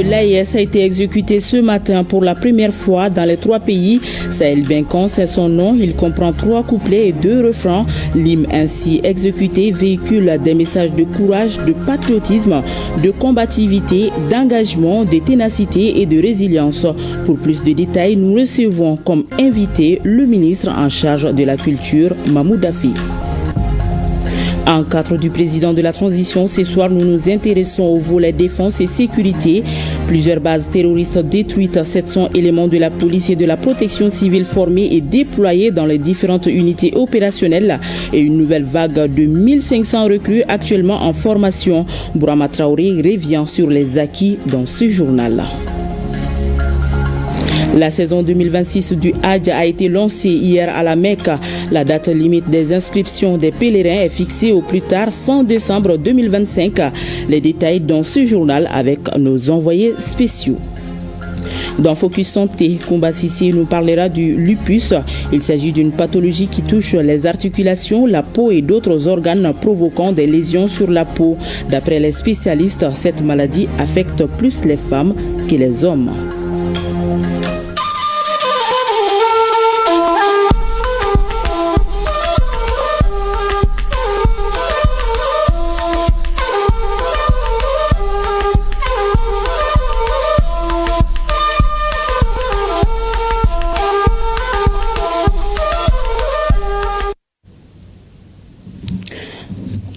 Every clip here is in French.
de l'AES a été exécuté ce matin pour la première fois dans les 3 pays. Sahel Benkan, c'est son nom. Il comprend 3 couplets et 2 refrains. L'hymne ainsi exécuté véhicule des messages de courage, de patriotisme, de combativité, d'engagement, de ténacité et de résilience. Pour plus de détails, nous recevons comme invité le ministre en charge de la culture, Mahmoud Daffé. En cadre du président de la transition, ce soir, nous nous intéressons au volet défense et sécurité. Plusieurs bases terroristes détruites, 700 éléments de la police et de la protection civile formés et déployés dans les différentes unités opérationnelles et une nouvelle vague de 1500 recrues actuellement en formation. Bourama Traoré revient sur les acquis dans ce journal. La saison 2026 du Hajj a été lancée hier à la Mecque. La date limite des inscriptions des pèlerins est fixée au plus tard fin décembre 2025. Les détails dans ce journal avec nos envoyés spéciaux. Dans Focus Santé, Koumba Sissi nous parlera du lupus. Il s'agit d'une pathologie qui touche les articulations, la peau et d'autres organes provoquant des lésions sur la peau. D'après les spécialistes, cette maladie affecte plus les femmes que les hommes.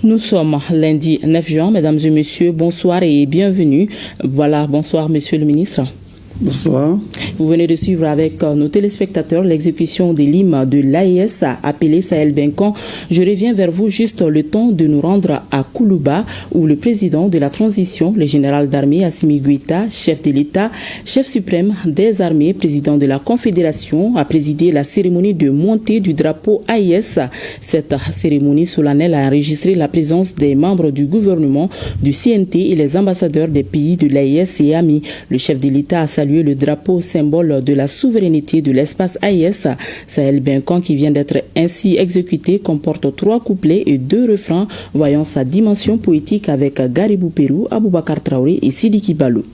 Nous sommes lundi 9 juin, mesdames et messieurs, bonsoir et bienvenue. Voilà, bonsoir monsieur le ministre. Bonsoir. Vous venez de suivre avec nos téléspectateurs l'exécution de l'hymne de l'AES appelé Sahel Benkan. Je reviens vers vous juste le temps de nous rendre à Koulouba où le président de la transition, le général d'armée Assimi Goïta, chef de l'État, chef suprême des armées, président de la Confédération, a présidé la cérémonie de montée du drapeau AES. Cette cérémonie solennelle a enregistré la présence des membres du gouvernement, du CNT et les ambassadeurs des pays de l'AES et amis. Le chef de l'État a salué le drapeau symbole de la souveraineté de l'espace AES. Sahel Benkan, qui vient d'être ainsi exécuté, comporte 3 couplets et 2 refrains, voyant sa dimension poétique avec Garibou Pérou, Aboubakar Traoré et Sidiki Balou.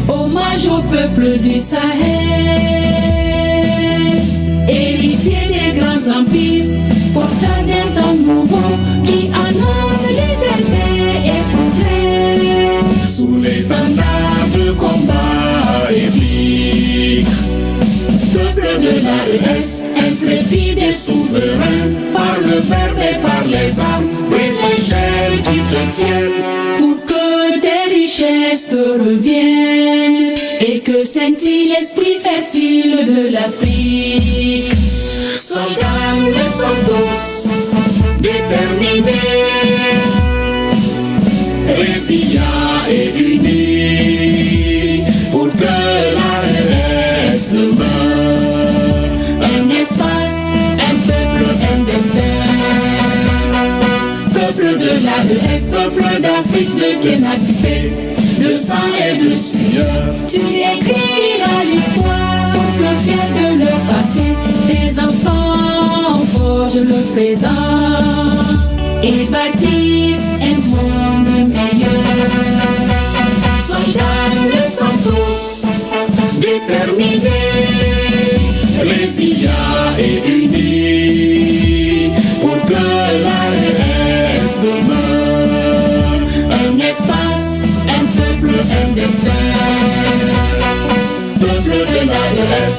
Hommage au peuple du Sahel, héritier des grands empires, porteur d'un temps nouveau qui annonce liberté et progrès. Sous l'étendard de combat épique, peuple de l'AES, intrépide et souverain, par le verbe et par les armes, des échelles qui te tiennent, pour que tes richesses te reviennent, et que scintille l'esprit fertile de l'Afrique. Soldats, nous sommes tous déterminés, résilients et unis, pour que l'AES demeure un espace, un peuple, un destin. Peuple de l'AES, peuple d'Afrique de ténacité, de sang et de sueur, tu écriras l'histoire pour que fiers de leur passé, tes enfants forgent le présent et bâtissent un monde meilleur. Soldats, nous sommes tous déterminés, résilients et unis, pour que l'AES demeure un espace, un peuple, un destin. Peuple de l'AES.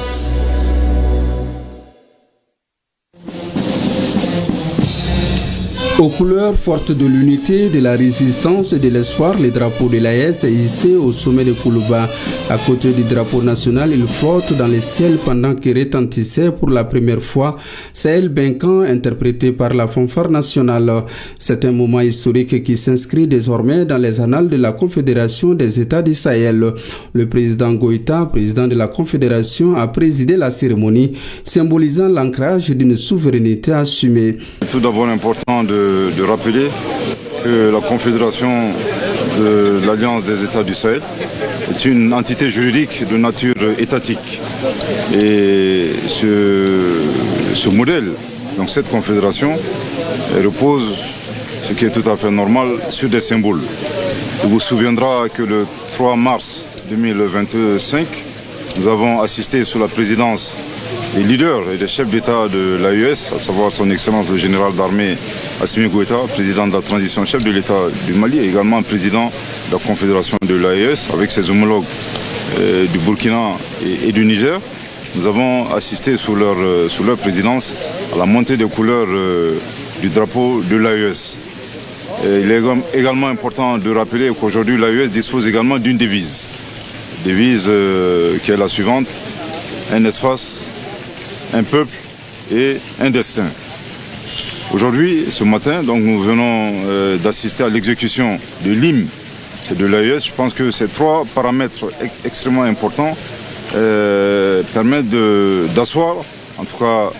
Aux couleurs fortes de l'unité, de la résistance et de l'espoir, le drapeau de l'AES est hissé au sommet de Koulouba. À côté du drapeau national, il flotte dans le ciel pendant que retentissait pour la première fois Sahel Benkan, interprété par la fanfare nationale. C'est un moment historique qui s'inscrit désormais dans les annales de la Confédération des États du Sahel. Le président Goïta, président de la Confédération, a présidé la cérémonie, symbolisant l'ancrage d'une souveraineté assumée. Tout d'abord important de rappeler que la Confédération de l'Alliance des États du Sahel est une entité juridique de nature étatique. Et ce modèle, donc cette confédération, elle repose ce qui est tout à fait normal, sur des symboles. Il vous souviendra que le 3 mars 2025, nous avons assisté sous la présidence des leaders et des chefs d'État de l'AES, à savoir son Excellence le général d'armée Assimi Goïta, président de la transition, chef de l'État du Mali, et également président de la Confédération de l'AES, avec ses homologues du Burkina et du Niger. Nous avons assisté sous leur présidence à la montée des couleurs du drapeau de l'AES. Il est également important de rappeler qu'aujourd'hui l'AES dispose également d'une devise. Devise qui est la suivante: un espace, un peuple et un destin. Aujourd'hui, ce matin, donc, nous venons d'assister à l'exécution de l'hymne de l'AES. Je pense que ces trois paramètres extrêmement importants permettent d'asseoir, en tout cas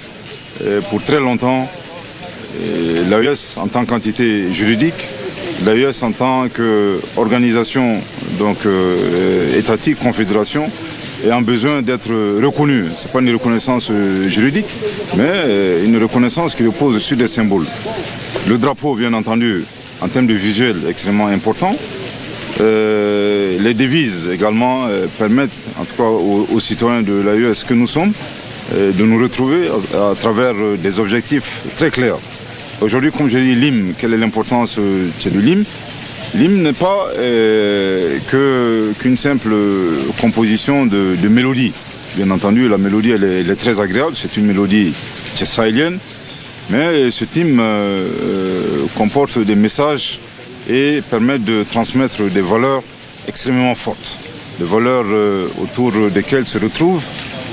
pour très longtemps, l'AES en tant qu'entité juridique, l'AES en tant qu'organisation étatique, confédération, ayant besoin d'être reconnue. Ce n'est pas une reconnaissance juridique, mais une reconnaissance qui repose sur des symboles. Le drapeau, bien entendu, en termes de visuel, extrêmement important. Les devises également permettent, en tout cas aux citoyens de l'AES que nous sommes, de nous retrouver à travers des objectifs très clairs. Aujourd'hui, comme je dis, l'hymne, quelle est l'importance de l'hymne? L'hymne n'est pas qu'une simple composition de mélodie. Bien entendu, la mélodie elle est très agréable, c'est une mélodie sahélienne, mais ce hymne comporte des messages et permet de transmettre des valeurs extrêmement fortes, des valeurs autour desquelles se retrouvent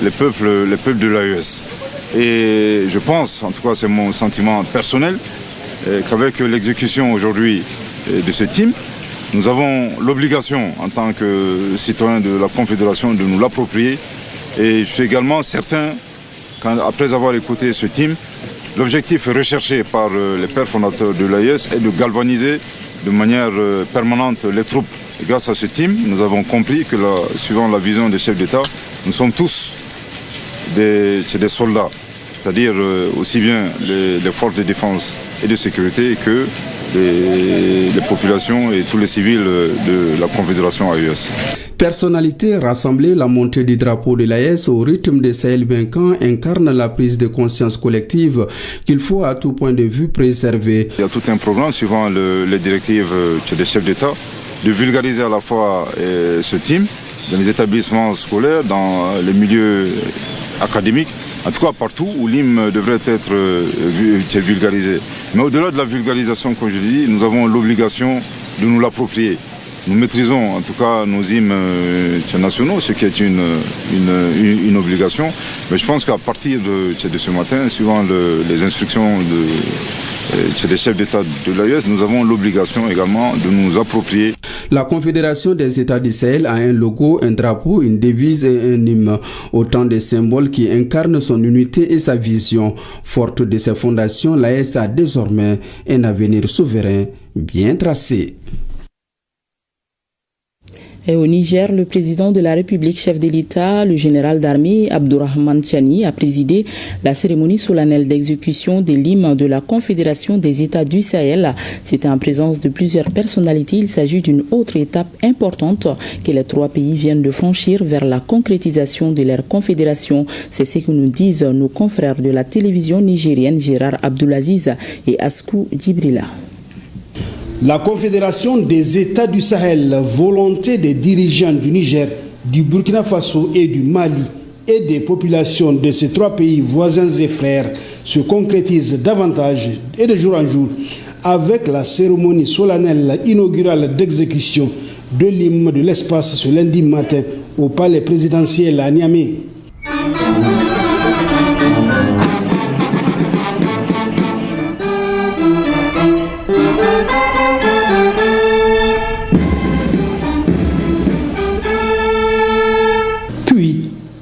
les peuples de l'AES. Et je pense, en tout cas c'est mon sentiment personnel, qu'avec l'exécution aujourd'hui de ce team, nous avons l'obligation en tant que citoyens de la Confédération de nous l'approprier. Et je suis également certain, après avoir écouté ce team, l'objectif recherché par les pères fondateurs de l'AES est de galvaniser de manière permanente les troupes. Et grâce à ce team, nous avons compris que, suivant la vision des chefs d'État, nous sommes tous des soldats, c'est-à-dire aussi bien les forces de défense et de sécurité que les populations et tous les civils de la Confédération AES. Personnalité rassemblée, la montée du drapeau de l'AES au rythme des Sahel vainquants incarne la prise de conscience collective qu'il faut à tout point de vue préserver. Il y a tout un programme suivant les directives des chefs d'État de vulgariser à la fois ce team dans les établissements scolaires, dans les milieux académiques, en tout cas partout où l'hymne devrait être vulgarisé. Mais au-delà de la vulgarisation, comme je l'ai dit, nous avons l'obligation de nous l'approprier. Nous maîtrisons en tout cas nos hymnes nationaux, ce qui est une obligation. Mais je pense qu'à partir de ce matin, suivant les instructions des chefs d'État de l'AES, nous avons l'obligation également de nous approprier. La Confédération des États du Sahel a un logo, un drapeau, une devise et un hymne. Autant de symboles qui incarnent son unité et sa vision. Forte de ses fondations, l'AES a désormais un avenir souverain bien tracé. Et au Niger, le président de la République, chef de l'État, le général d'armée Abdourahmane Tiani, a présidé la cérémonie solennelle d'exécution de l'hymne de la Confédération des États du Sahel. C'était en présence de plusieurs personnalités. Il s'agit d'une autre étape importante que les trois pays viennent de franchir vers la concrétisation de leur confédération. C'est ce que nous disent nos confrères de la télévision nigérienne Gérard Abdoulaziz et Askou Djibrila. La Confédération des États du Sahel, volonté des dirigeants du Niger, du Burkina Faso et du Mali et des populations de ces trois pays voisins et frères se concrétise davantage et de jour en jour avec la cérémonie solennelle inaugurale d'exécution de l'hymne de l'espace ce lundi matin au palais présidentiel à Niamey.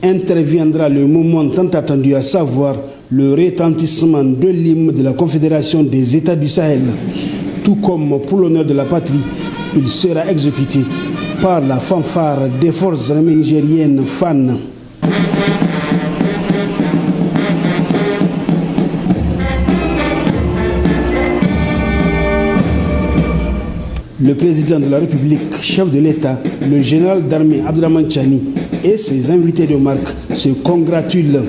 Interviendra le moment tant attendu, à savoir le retentissement de l'hymne de la Confédération des États du Sahel. Tout comme pour l'honneur de la patrie, il sera exécuté par la fanfare des forces armées nigériennes FAN. Le président de la République, chef de l'État, le général d'armée Abdraman Chani et ses invités de marque se congratulent.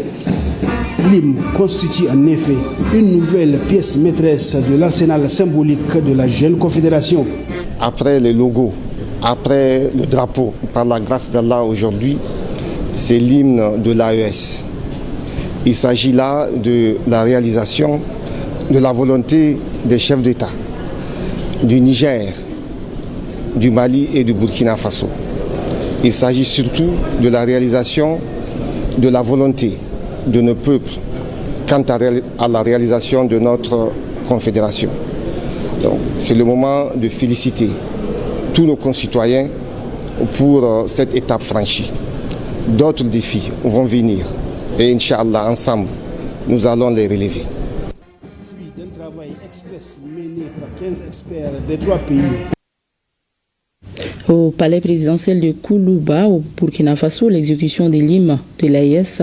L'hymne constitue en effet une nouvelle pièce maîtresse de l'arsenal symbolique de la jeune confédération. Après le logo, après le drapeau, par la grâce d'Allah aujourd'hui, c'est l'hymne de l'AES. Il s'agit là de la réalisation de la volonté des chefs d'État du Niger, du Mali et du Burkina Faso. Il s'agit surtout de la réalisation de la volonté de nos peuples quant à la réalisation de notre confédération. Donc, c'est le moment de féliciter tous nos concitoyens pour cette étape franchie. D'autres défis vont venir et Inch'Allah, ensemble, nous allons les relever. Fruit d'un travail express mené par 15 experts des 3 pays. Au palais présidentiel de Koulouba, au Burkina Faso, l'exécution de l'hymne de l'AES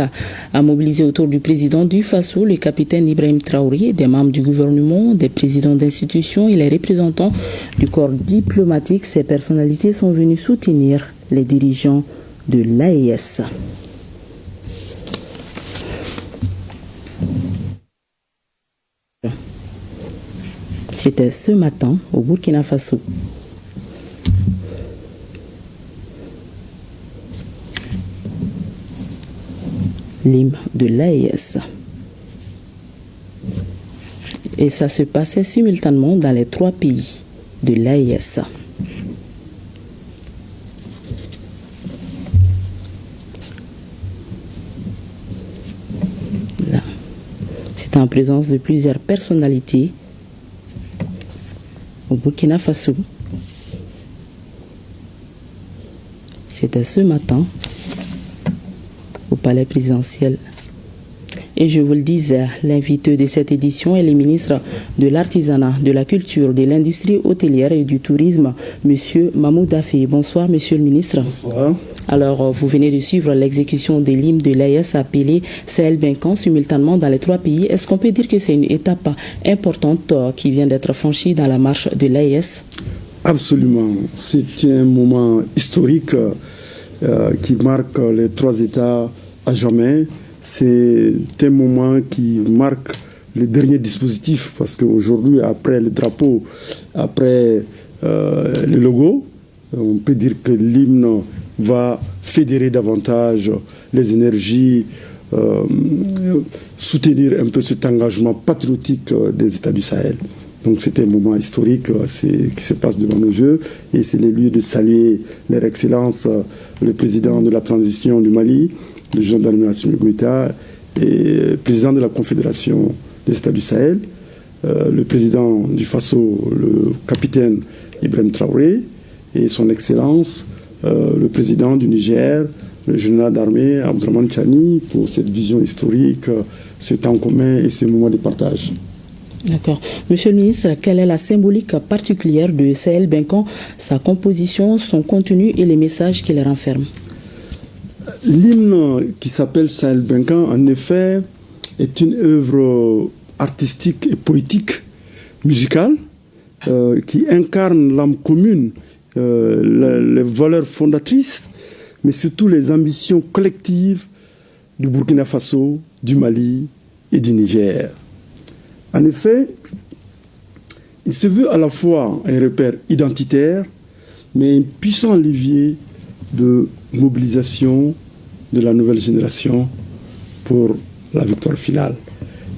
a mobilisé autour du président du Faso, le capitaine Ibrahim Traoré, des membres du gouvernement, des présidents d'institutions et les représentants du corps diplomatique. Ces personnalités sont venues soutenir les dirigeants de l'AES. C'était ce matin au Burkina Faso. L'hymne de l'AES. Et ça se passait simultanément dans les 3 pays de l'AES. C'est en présence de plusieurs personnalités au Burkina Faso. C'était ce matin au palais présidentiel. Et je vous le disais, l'invité de cette édition est le ministre de l'Artisanat, de la Culture, de l'Industrie hôtelière et du Tourisme, M. Mahmoud Daffé. Bonsoir, Monsieur le ministre. Bonsoir. Alors, vous venez de suivre l'exécution de l'hymne de l'AES appelé Sahel Benkan simultanément dans les 3 pays. Est-ce qu'on peut dire que c'est une étape importante qui vient d'être franchie dans la marche de l'AES? Absolument. C'est un moment historique qui marque les 3 États à jamais. C'est un moment qui marque le dernier dispositif parce qu'aujourd'hui, après le drapeau, après le logo, on peut dire que l'hymne va fédérer davantage les énergies, soutenir un peu cet engagement patriotique des États du Sahel. Donc c'est un moment historique qui se passe devant nos yeux et c'est le lieu de saluer leur excellence, le président de la transition du Mali, le gendarme Assimi Goïta et président de la Confédération des États du Sahel, le président du Faso, le capitaine Ibrahim Traoré et son excellence, le président du Niger, le général d'armée Abdraman Chani pour cette vision historique, ce temps commun et ce moment de partage. D'accord. Monsieur le ministre, quelle est la symbolique particulière de Sahel Benkan, sa composition, son contenu et les messages qu'il renferme? L'hymne qui s'appelle Sahel Benkan, en effet, est une œuvre artistique et poétique, musicale, qui incarne l'âme commune, les valeurs fondatrices, mais surtout les ambitions collectives du Burkina Faso, du Mali et du Niger. En effet, il se veut à la fois un repère identitaire, mais un puissant levier de mobilisation de la nouvelle génération pour la victoire finale.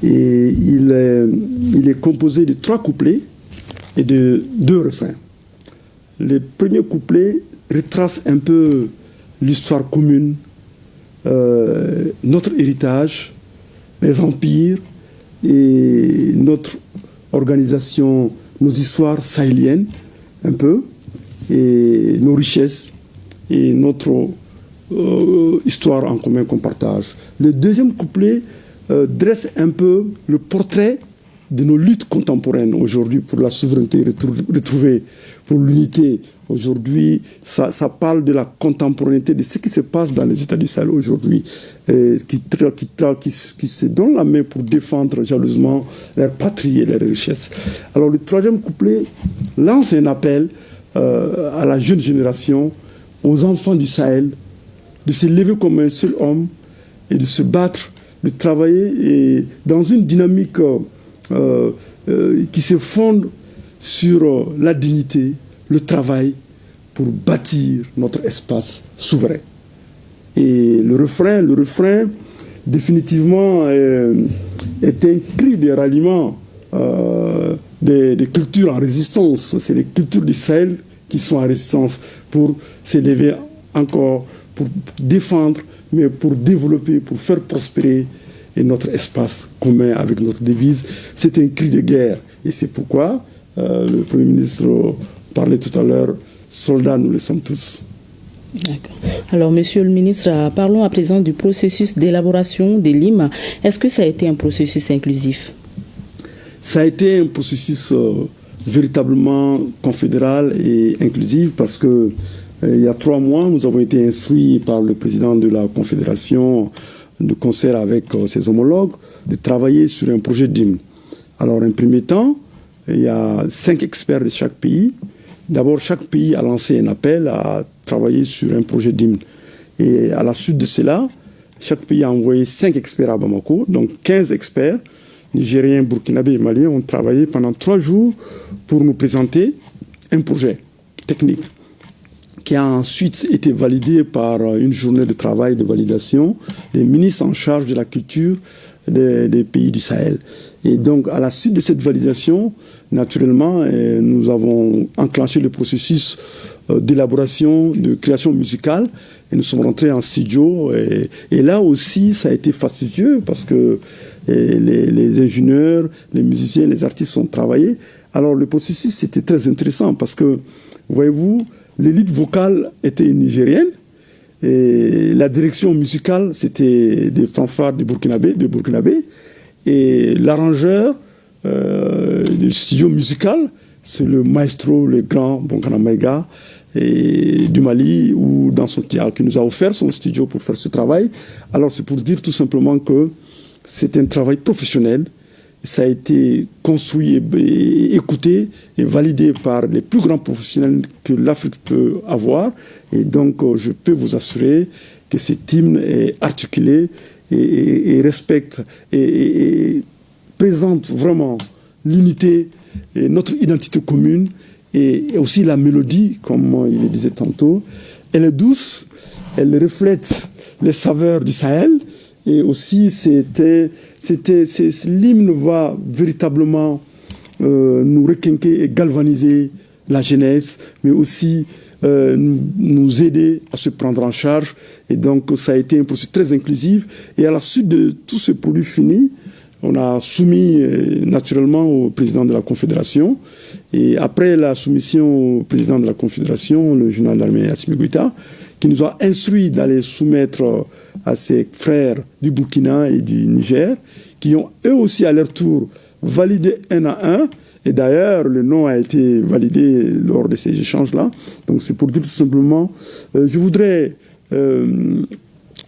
Et il est composé de 3 couplets et de 2 refrains. Le premier couplet retrace un peu l'histoire commune, notre héritage, les empires et notre organisation, nos histoires sahéliennes, un peu, et nos richesses et notre histoire en commun qu'on partage. Le deuxième couplet dresse un peu le portrait de nos luttes contemporaines aujourd'hui pour la souveraineté retrouvée, pour l'unité. Aujourd'hui, ça parle de la contemporanéité, de ce qui se passe dans les États du Sahel aujourd'hui, qui se donnent la main pour défendre jalousement leur patrie et leurs richesses. Alors le troisième couplet lance un appel à la jeune génération, aux enfants du Sahel, de se lever comme un seul homme et de se battre, de travailler et dans une dynamique qui se fonde sur la dignité, le travail, pour bâtir notre espace souverain. Et le refrain définitivement, est un cri de ralliement des cultures en résistance. C'est les cultures du Sahel qui sont en résistance pour s'élever encore, pour défendre, mais pour développer, pour faire prospérer notre espace commun avec notre devise. C'est un cri de guerre. Et c'est pourquoi le Premier ministre parlait tout à l'heure, soldats, nous le sommes tous. D'accord. Alors, Monsieur le ministre, parlons à présent du processus d'élaboration des l'hymne. Est-ce que ça a été un processus inclusif? Ça a été un processus véritablement confédéral et inclusif parce que il y a 3 mois, nous avons été instruits par le président de la Confédération de concert avec ses homologues de travailler sur un projet d'hymne. Alors, en premier temps, il y a 5 experts de chaque pays. D'abord, chaque pays a lancé un appel à travailler sur un projet d'hymne. Et à la suite de cela, chaque pays a envoyé 5 experts à Bamako, donc 15 experts, nigériens, burkinabés et maliens, ont travaillé pendant 3 jours pour nous présenter un projet technique qui a ensuite été validé par une journée de travail de validation des ministres en charge de la culture des pays du Sahel. Et donc, à la suite de cette validation, naturellement, nous avons enclenché le processus d'élaboration, de création musicale, et nous sommes rentrés en studio. Et là aussi, ça a été fastidieux parce que les ingénieurs, les musiciens, les artistes ont travaillé. Alors, le processus, c'était très intéressant parce que, voyez-vous, l'élite vocale était nigérienne. Et la direction musicale, c'était des fanfares de Burkinabé. Et l'arrangeur du studio musical, c'est le maestro, le grand Bonkana Maïga du Mali, qui nous a offert son studio pour faire ce travail. Alors c'est pour dire tout simplement que c'est un travail professionnel. Ça a été construit, et écouté et validé par les plus grands professionnels que l'Afrique peut avoir. Et donc, je peux vous assurer que cet hymne est articulé et respecte et présente vraiment l'unité et notre identité commune et aussi la mélodie, comme il le disait tantôt. Elle est douce, elle reflète les saveurs du Sahel. Et aussi, l'hymne va véritablement nous requinquer et galvaniser la jeunesse, mais aussi nous aider à se prendre en charge. Et donc, ça a été un processus très inclusif. Et à la suite de tout ce produit fini, on a soumis naturellement au président de la Confédération. Et après la soumission au président de la Confédération, le général d'armée Assimi Goïta, qui nous a instruit d'aller soumettre à ses frères du Burkina et du Niger, qui ont eux aussi à leur tour validé un à un. Et d'ailleurs, le nom a été validé lors de ces échanges-là. Donc c'est pour dire tout simplement, je voudrais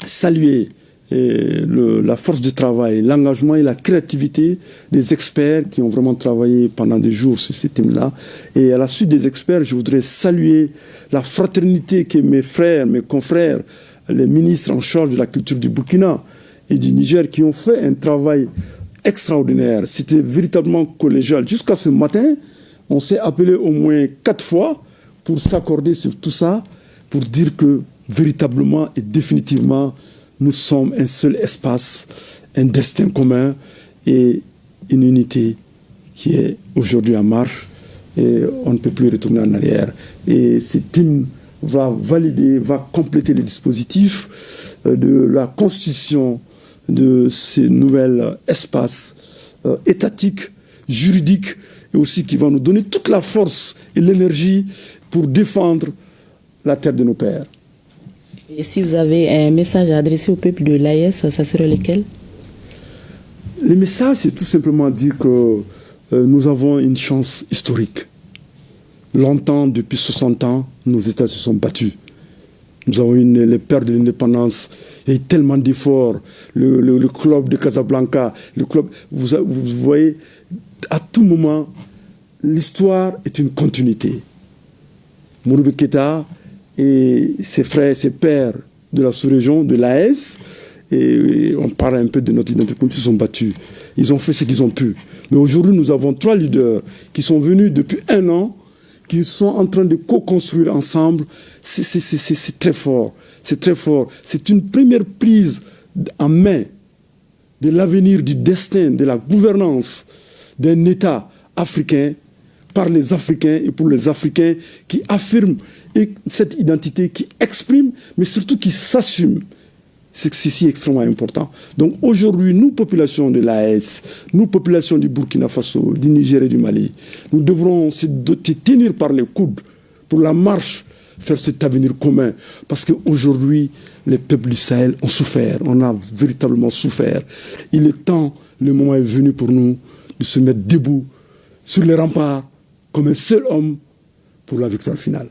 saluer la force de travail, l'engagement et la créativité des experts qui ont vraiment travaillé pendant des jours sur ce thème-là. Et à la suite des experts, je voudrais saluer la fraternité que mes frères, mes confrères, les ministres en charge de la culture du Burkina et du Niger qui ont fait un travail extraordinaire. C'était véritablement collégial. Jusqu'à ce matin, on s'est appelé au moins 4 fois pour s'accorder sur tout ça, pour dire que véritablement et définitivement, nous sommes un seul espace, un destin commun et une unité qui est aujourd'hui en marche et on ne peut plus retourner en arrière. Et cet hymne va valider, va compléter les dispositifs de la constitution de ces nouveaux espaces étatiques, juridiques et aussi qui va nous donner toute la force et l'énergie pour défendre la terre de nos pères. Et si vous avez un message à adresser au peuple de l'AES, ça serait lequel? Le message, c'est tout simplement dire que nous avons une chance historique. Longtemps, depuis 60 ans, nos États se sont battus. Nous avons eu les pères de l'indépendance. Il y a eu tellement d'efforts. Le club de Casablanca, le club, vous voyez, à tout moment, l'histoire est une continuité. Modibo Keïta et ses frères, ses pères de la sous-région, de l'AES, et on parle un peu de notre identité, comme ils se sont battus. Ils ont fait ce qu'ils ont pu. Mais aujourd'hui, nous avons 3 leaders qui sont venus depuis 1 an, qui sont en train de co-construire ensemble. C'est très fort. C'est très fort. C'est une première prise en main de l'avenir, du destin, de la gouvernance d'un État africain par les Africains et pour les Africains qui affirment cette identité, qui expriment, mais surtout qui s'assument. C'est si extrêmement important. Donc aujourd'hui, nous, population de l'AES, nous, population du Burkina Faso, du Niger et du Mali, nous devrons se tenir par les coudes pour la marche, faire cet avenir commun. Parce qu'aujourd'hui, les peuples du Sahel ont souffert. On a véritablement souffert. Il est temps, le moment est venu pour nous de se mettre debout sur les remparts comme un seul homme pour la victoire finale.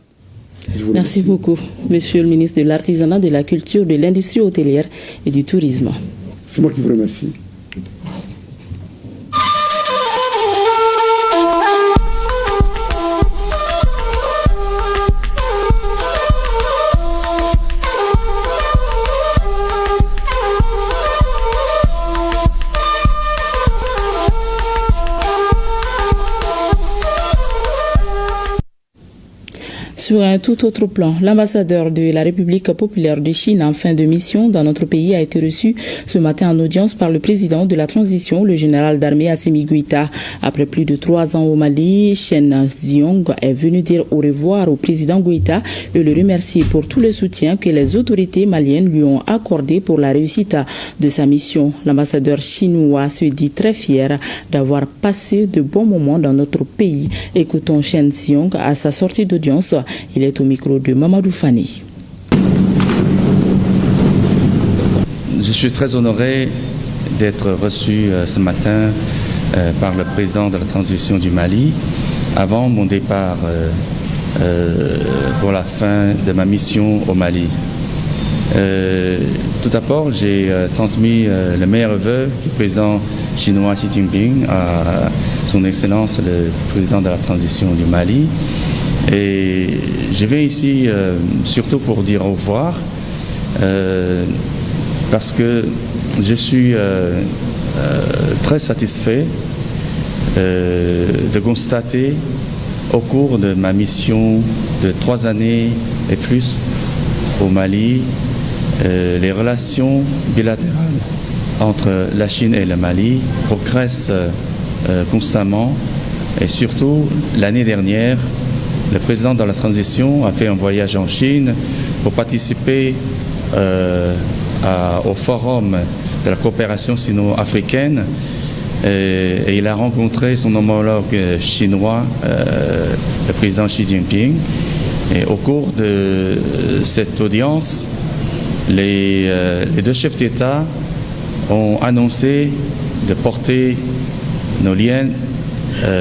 Merci beaucoup, Monsieur le ministre de l'Artisanat, de la Culture, de l'Industrie hôtelière et du Tourisme. C'est moi qui vous remercie. Sur un tout autre plan, l'ambassadeur de la République populaire de Chine en fin de mission dans notre pays a été reçu ce matin en audience par le président de la transition, le général d'armée Assimi Goïta. Après plus de 3 ans au Mali, Chen Ziong est venu dire au revoir au président Goïta et le remercier pour tout le soutien que les autorités maliennes lui ont accordé pour la réussite de sa mission. L'ambassadeur chinois se dit très fier d'avoir passé de bons moments dans notre pays. Écoutons Chen Ziong à sa sortie d'audience. Il est au micro de Mamadou Fani. Je suis très honoré d'être reçu ce matin par le président de la transition du Mali avant mon départ pour la fin de ma mission au Mali. Tout d'abord, j'ai transmis le meilleur vœu du président chinois Xi Jinping à son Excellence le président de la transition du Mali. Et je viens ici surtout pour dire au revoir parce que je suis très satisfait de constater au cours de ma mission de 3 années et plus au Mali les relations bilatérales entre la Chine et le Mali progressent constamment et surtout l'année dernière le président de la transition a fait un voyage en Chine pour participer au forum de la coopération sino-africaine et il a rencontré son homologue chinois, le président Xi Jinping. Et au cours de cette audience, les 2 chefs d'État ont annoncé de porter nos liens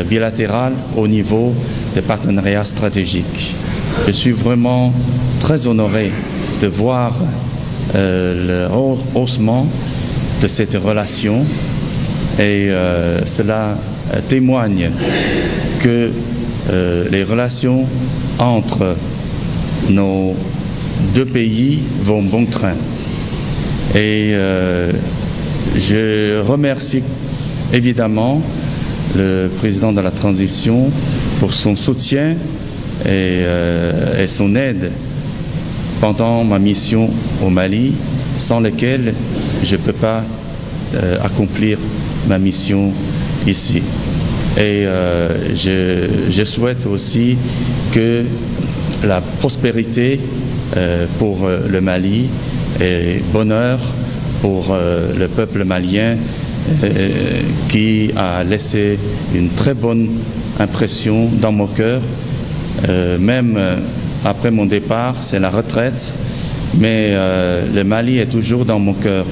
bilatéraux au niveau de partenariats stratégiques. Je suis vraiment très honoré de voir le haussement de cette relation et cela témoigne que les relations entre nos 2 pays vont bon train. Et je remercie évidemment le président de la transition pour son soutien et son aide pendant ma mission au Mali, sans lequel je ne peux pas accomplir ma mission ici. Et je souhaite aussi que la prospérité pour le Mali et bonheur pour le peuple malien qui a laissé une très bonne impression dans mon cœur, même après mon départ, c'est la retraite, mais le Mali est toujours dans mon cœur.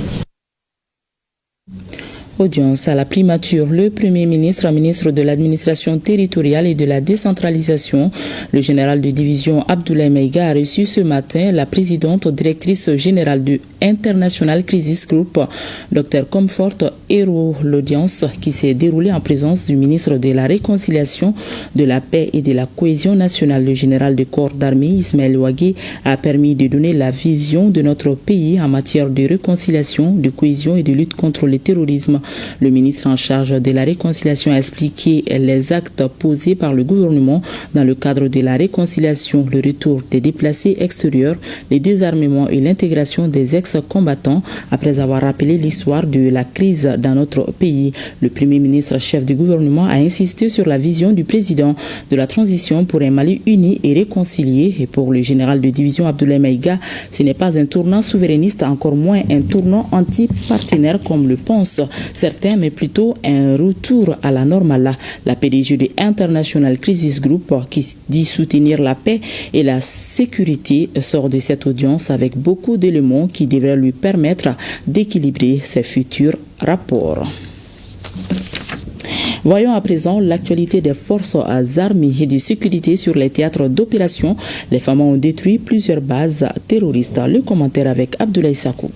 Audience à la primature, le Premier ministre, ministre de l'administration territoriale et de la décentralisation, le général de division Abdoulaye Maïga a reçu ce matin la présidente directrice générale du International Crisis Group, Dr Comfort héros. L'audience qui s'est déroulée en présence du ministre de la Réconciliation, de la Paix et de la Cohésion nationale, le général de corps d'armée Ismaël Ouagé, a permis de donner la vision de notre pays en matière de réconciliation, de cohésion et de lutte contre le terrorisme. Le ministre en charge de la réconciliation a expliqué les actes posés par le gouvernement dans le cadre de la réconciliation, le retour des déplacés extérieurs, le désarmement et l'intégration des ex-combattants. Après avoir rappelé l'histoire de la crise dans notre pays, le Premier ministre chef du gouvernement a insisté sur la vision du président de la transition pour un Mali uni et réconcilié. Et pour le général de division Abdoulaye Maïga, ce n'est pas un tournant souverainiste, encore moins un tournant anti-partenaire comme le pensent certains, mais plutôt un retour à la normale. La PDG de International Crisis Group, qui dit soutenir la paix et la sécurité, sort de cette audience avec beaucoup d'éléments qui devraient lui permettre d'équilibrer ses futurs rapports. Voyons à présent l'actualité des forces armées et de sécurité sur les théâtres d'opération. Les femmes ont détruit plusieurs bases terroristes. Le commentaire avec Abdoulaye Sakou.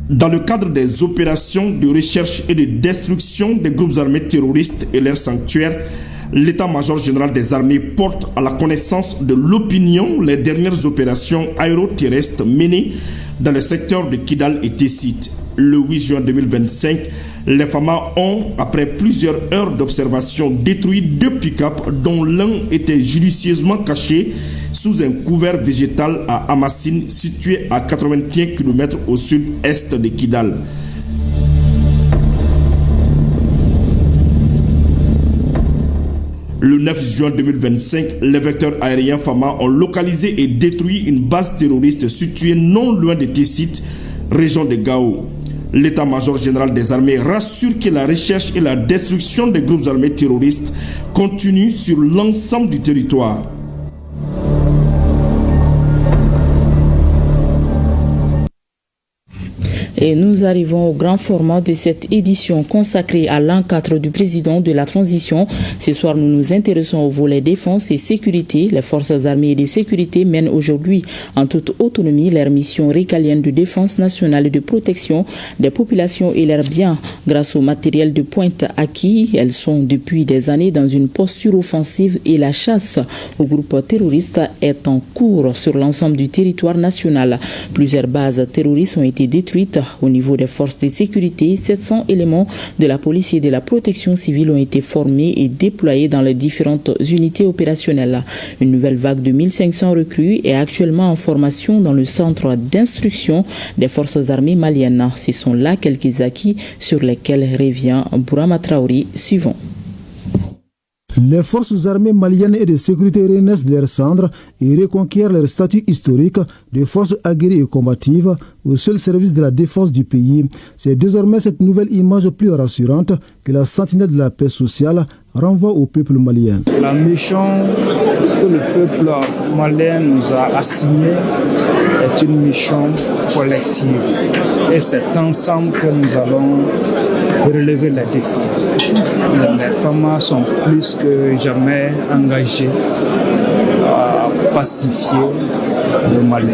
Dans le cadre des opérations de recherche et de destruction des groupes armés terroristes et leurs sanctuaires, l'état-major général des armées porte à la connaissance de l'opinion les dernières opérations aéroterrestres menées dans le secteur de Kidal et Tessit. Le 8 juin 2025, les FAMA ont, après plusieurs heures d'observation, détruit 2 pick-up dont l'un était judicieusement caché sous un couvert végétal à Amassine, situé à 81 km au sud-est de Kidal. Le 9 juin 2025, les vecteurs aériens FAMA ont localisé et détruit une base terroriste située non loin de Tessit, région de Gao. L'état-major général des armées rassure que la recherche et la destruction des groupes armés terroristes continuent sur l'ensemble du territoire. Et nous arrivons au grand format de cette édition consacrée à l'an 4 du président de la transition. Ce soir, nous nous intéressons au volet défense et sécurité. Les forces armées et de sécurité mènent aujourd'hui en toute autonomie leur mission régalienne de défense nationale et de protection des populations et leurs biens. Grâce au matériel de pointe acquis, elles sont depuis des années dans une posture offensive et la chasse aux groupes terroristes est en cours sur l'ensemble du territoire national. Plusieurs bases terroristes ont été détruites. Au niveau des forces de sécurité, 700 éléments de la police et de la protection civile ont été formés et déployés dans les différentes unités opérationnelles. Une nouvelle vague de 1500 recrues est actuellement en formation dans le centre d'instruction des forces armées maliennes. Ce sont là quelques acquis sur lesquels revient Bourama Traoré. Suivant. Les forces armées maliennes et de sécurité renaissent de leurs cendres et reconquièrent leur statut historique de forces aguerries et combatives au seul service de la défense du pays. C'est désormais cette nouvelle image plus rassurante que la sentinelle de la paix sociale renvoie au peuple malien. La mission que le peuple malien nous a assignée est une mission collective et c'est ensemble que nous allons relever les défis. Les femmes sont plus que jamais engagées à pacifier le Mali.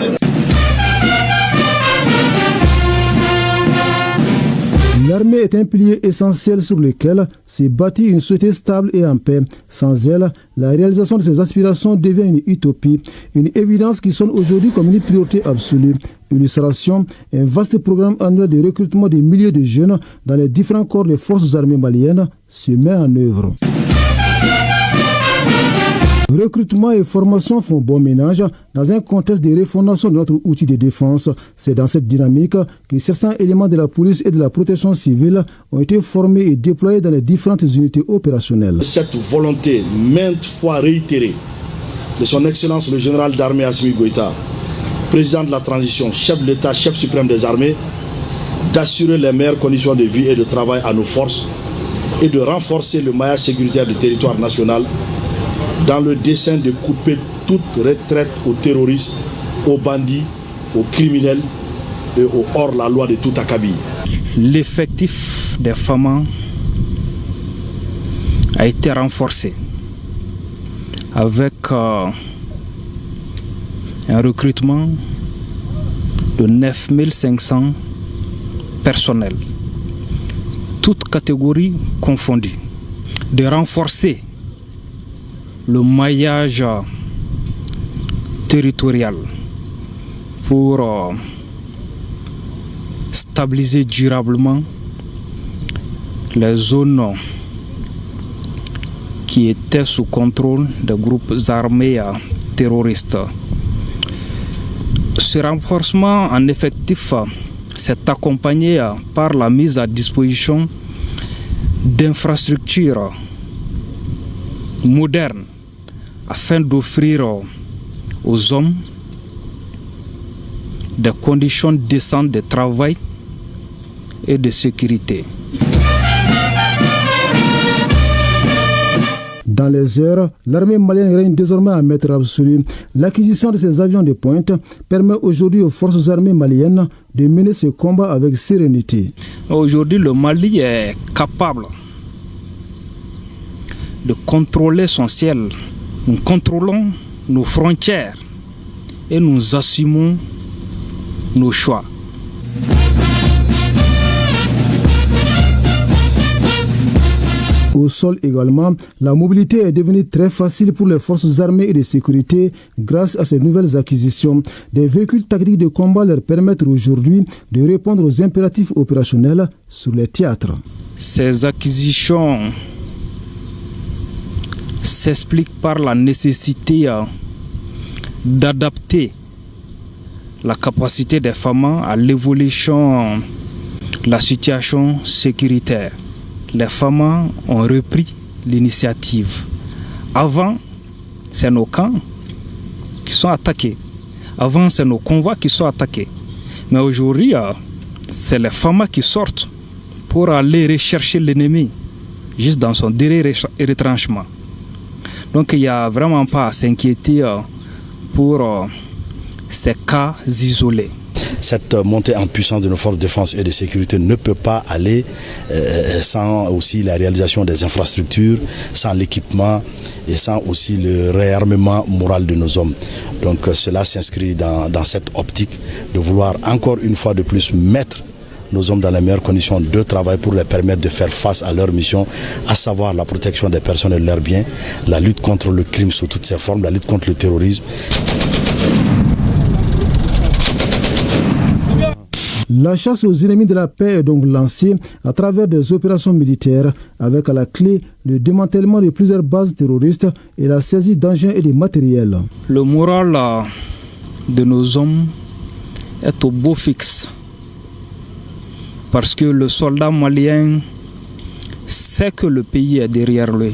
L'armée est un pilier essentiel sur lequel s'est bâtie une société stable et en paix. Sans elle, la réalisation de ses aspirations devient une utopie, une évidence qui sonne aujourd'hui comme une priorité absolue. Illustration, un vaste programme annuel de recrutement des milliers de jeunes dans les différents corps des forces armées maliennes se met en œuvre. Recrutement et formation font bon ménage dans un contexte de refondation de notre outil de défense. C'est dans cette dynamique que certains éléments de la police et de la protection civile ont été formés et déployés dans les différentes unités opérationnelles. Cette volonté maintes fois réitérée de son Excellence le général d'armée Assimi Goïta, président de la transition, chef de l'État, chef suprême des armées, d'assurer les meilleures conditions de vie et de travail à nos forces et de renforcer le maillage sécuritaire du territoire national dans le dessein de couper toute retraite aux terroristes, aux bandits, aux criminels et aux hors-la-loi de tout acabit. L'effectif des femmes a été renforcé avec un recrutement de 9500 personnel, toutes catégories confondues, de renforcer le maillage territorial pour stabiliser durablement les zones qui étaient sous contrôle des groupes armés terroristes. Ce renforcement en effectif s'est accompagné par la mise à disposition d'infrastructures modernes afin d'offrir aux hommes des conditions décentes de travail et de sécurité. Dans les heures, l'armée malienne règne désormais à maître absolu. L'acquisition de ces avions de pointe permet aujourd'hui aux forces armées maliennes de mener ce combat avec sérénité. Aujourd'hui, le Mali est capable de contrôler son ciel. Nous contrôlons nos frontières et nous assumons nos choix. Au sol également, la mobilité est devenue très facile pour les forces armées et de sécurité grâce à ces nouvelles acquisitions. Des véhicules tactiques de combat leur permettent aujourd'hui de répondre aux impératifs opérationnels sur les théâtres. Ces acquisitions s'expliquent par la nécessité d'adapter la capacité des FAMA à l'évolution de la situation sécuritaire. Les FAMA ont repris l'initiative. Avant, c'est nos camps qui sont attaqués. Avant, c'est nos convois qui sont attaqués. Mais aujourd'hui, c'est les FAMA qui sortent pour aller rechercher l'ennemi, juste dans son dernier retranchement. Donc, il n'y a vraiment pas à s'inquiéter pour ces cas isolés. Cette montée en puissance de nos forces de défense et de sécurité ne peut pas aller sans aussi la réalisation des infrastructures, sans l'équipement et sans aussi le réarmement moral de nos hommes. Donc cela s'inscrit dans cette optique de vouloir encore une fois de plus mettre nos hommes dans les meilleures conditions de travail pour leur permettre de faire face à leur mission, à savoir la protection des personnes et de leurs biens, la lutte contre le crime sous toutes ses formes, la lutte contre le terrorisme. La chasse aux ennemis de la paix est donc lancée à travers des opérations militaires avec à la clé le démantèlement de plusieurs bases terroristes et la saisie d'engins et de matériel. Le moral de nos hommes est au beau fixe parce que le soldat malien sait que le pays est derrière lui.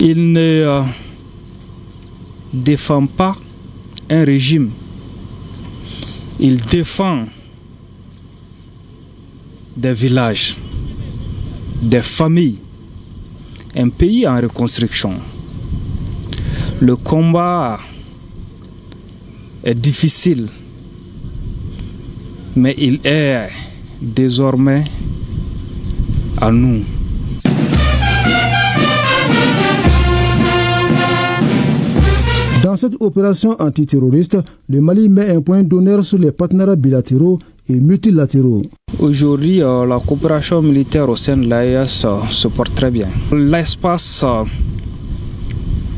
Il ne défend pas un régime. Il défend des villages, des familles, un pays en reconstruction. Le combat est difficile, mais il est désormais à nous. Dans cette opération antiterroriste, le Mali met un point d'honneur sur les partenariats bilatéraux et multilatéraux. Aujourd'hui, la coopération militaire au sein de l'AES se porte très bien. L'espace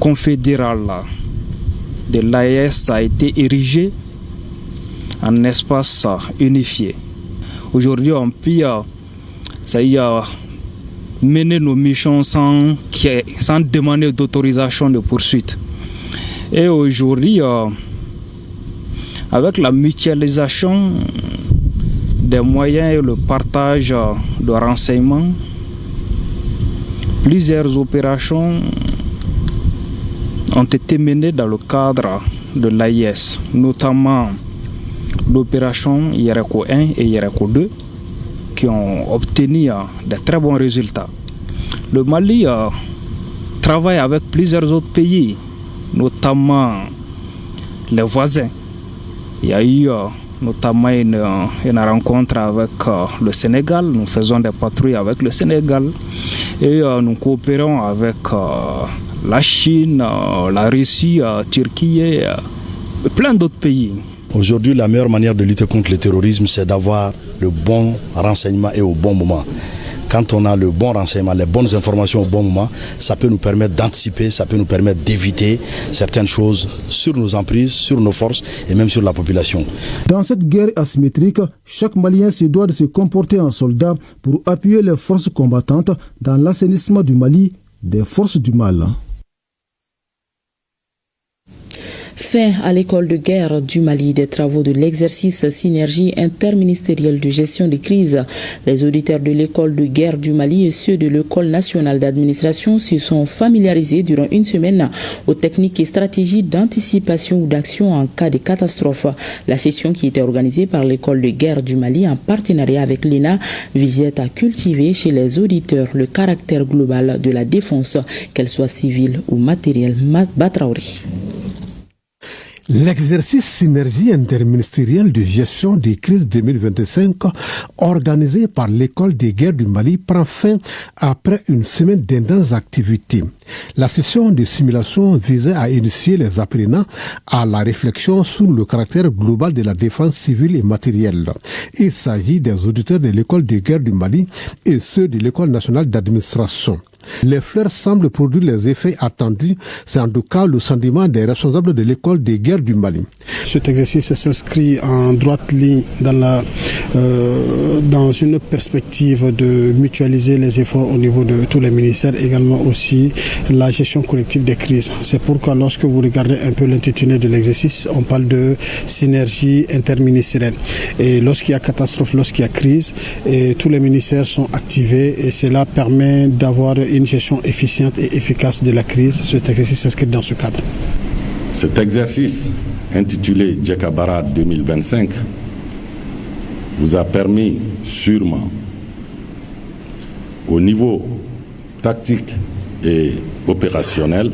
confédéral de l'AES a été érigé en espace unifié. Aujourd'hui, on peut mener nos missions sans demander d'autorisation de poursuite. Et aujourd'hui, avec la mutualisation des moyens et le partage de renseignements, plusieurs opérations ont été menées dans le cadre de l'AIS, notamment l'opération Yereko 1 et Yereko 2, qui ont obtenu de très bons résultats. Le Mali travaille avec plusieurs autres pays, notamment les voisins. Il y a eu notamment une rencontre avec le Sénégal. Nous faisons des patrouilles avec le Sénégal et nous coopérons avec la Chine, la Russie, la Turquie et plein d'autres pays. Aujourd'hui, la meilleure manière de lutter contre le terrorisme, c'est d'avoir le bon renseignement et au bon moment. Quand on a le bon renseignement, les bonnes informations au bon moment, ça peut nous permettre d'anticiper, ça peut nous permettre d'éviter certaines choses sur nos emprises, sur nos forces et même sur la population. Dans cette guerre asymétrique, chaque Malien se doit de se comporter en soldat pour appuyer les forces combattantes dans l'assainissement du Mali des forces du mal. Fin à l'école de guerre du Mali des travaux de l'exercice synergie interministérielle de gestion des crises. Les auditeurs de l'école de guerre du Mali et ceux de l'école nationale d'administration se sont familiarisés durant une semaine aux techniques et stratégies d'anticipation ou d'action en cas de catastrophe. La session qui était organisée par l'école de guerre du Mali en partenariat avec l'ENA visait à cultiver chez les auditeurs le caractère global de la défense, qu'elle soit civile ou matérielle. Batraouri. L'exercice synergie interministérielle de gestion des crises 2025 organisé par l'école des guerres du Mali prend fin après une semaine d'intenses activités. La session de simulation visait à initier les apprenants à la réflexion sur le caractère global de la défense civile et matérielle. Il s'agit des auditeurs de l'école des guerres du Mali et ceux de l'école nationale d'administration. Les fleurs semblent produire les effets attendus, c'est en tout cas le sentiment des responsables de l'école des guerres du Mali. Cet exercice s'inscrit en droite ligne dans une perspective de mutualiser les efforts au niveau de tous les ministères, également aussi la gestion collective des crises. C'est pourquoi lorsque vous regardez un peu l'intitulé de l'exercice, on parle de synergie interministérielle. Et lorsqu'il y a catastrophe, lorsqu'il y a crise, tous les ministères sont activés et cela permet d'avoir une gestion efficiente et efficace de la crise. Cet exercice s'inscrit dans ce cadre. Cet exercice intitulé Djekabara 2025 vous a permis sûrement au niveau tactique et opérationnel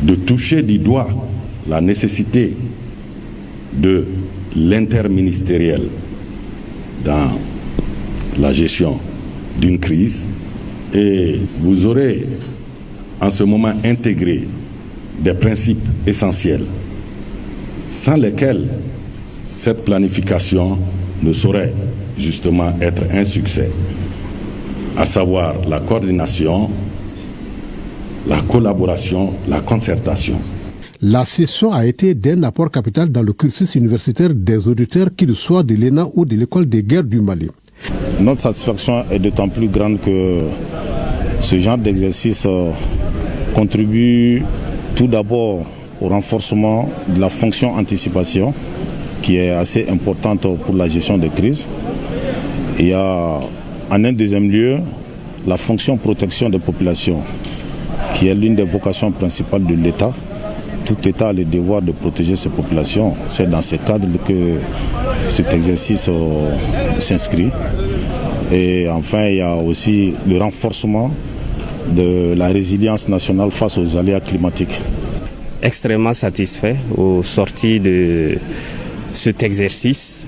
de toucher du doigt la nécessité de l'interministériel dans la gestion d'une crise, et vous aurez en ce moment intégré des principes essentiels sans lesquels cette planification ne saurait justement être un succès, à savoir la coordination, la collaboration, la concertation. La session a été d'un apport capital dans le cursus universitaire des auditeurs, qu'ils soient de l'ENA ou de l'école des guerres du Mali. Notre satisfaction est d'autant plus grande que ce genre d'exercice contribue tout d'abord au renforcement de la fonction anticipation, qui est assez importante pour la gestion des crises. Il y a en un deuxième lieu la fonction protection des populations, qui est l'une des vocations principales de l'État. Tout État a le devoir de protéger ses populations. C'est dans ce cadre que cet exercice s'inscrit. Et enfin, il y a aussi le renforcement de la résilience nationale face aux aléas climatiques. Extrêmement satisfait au sorti de cet exercice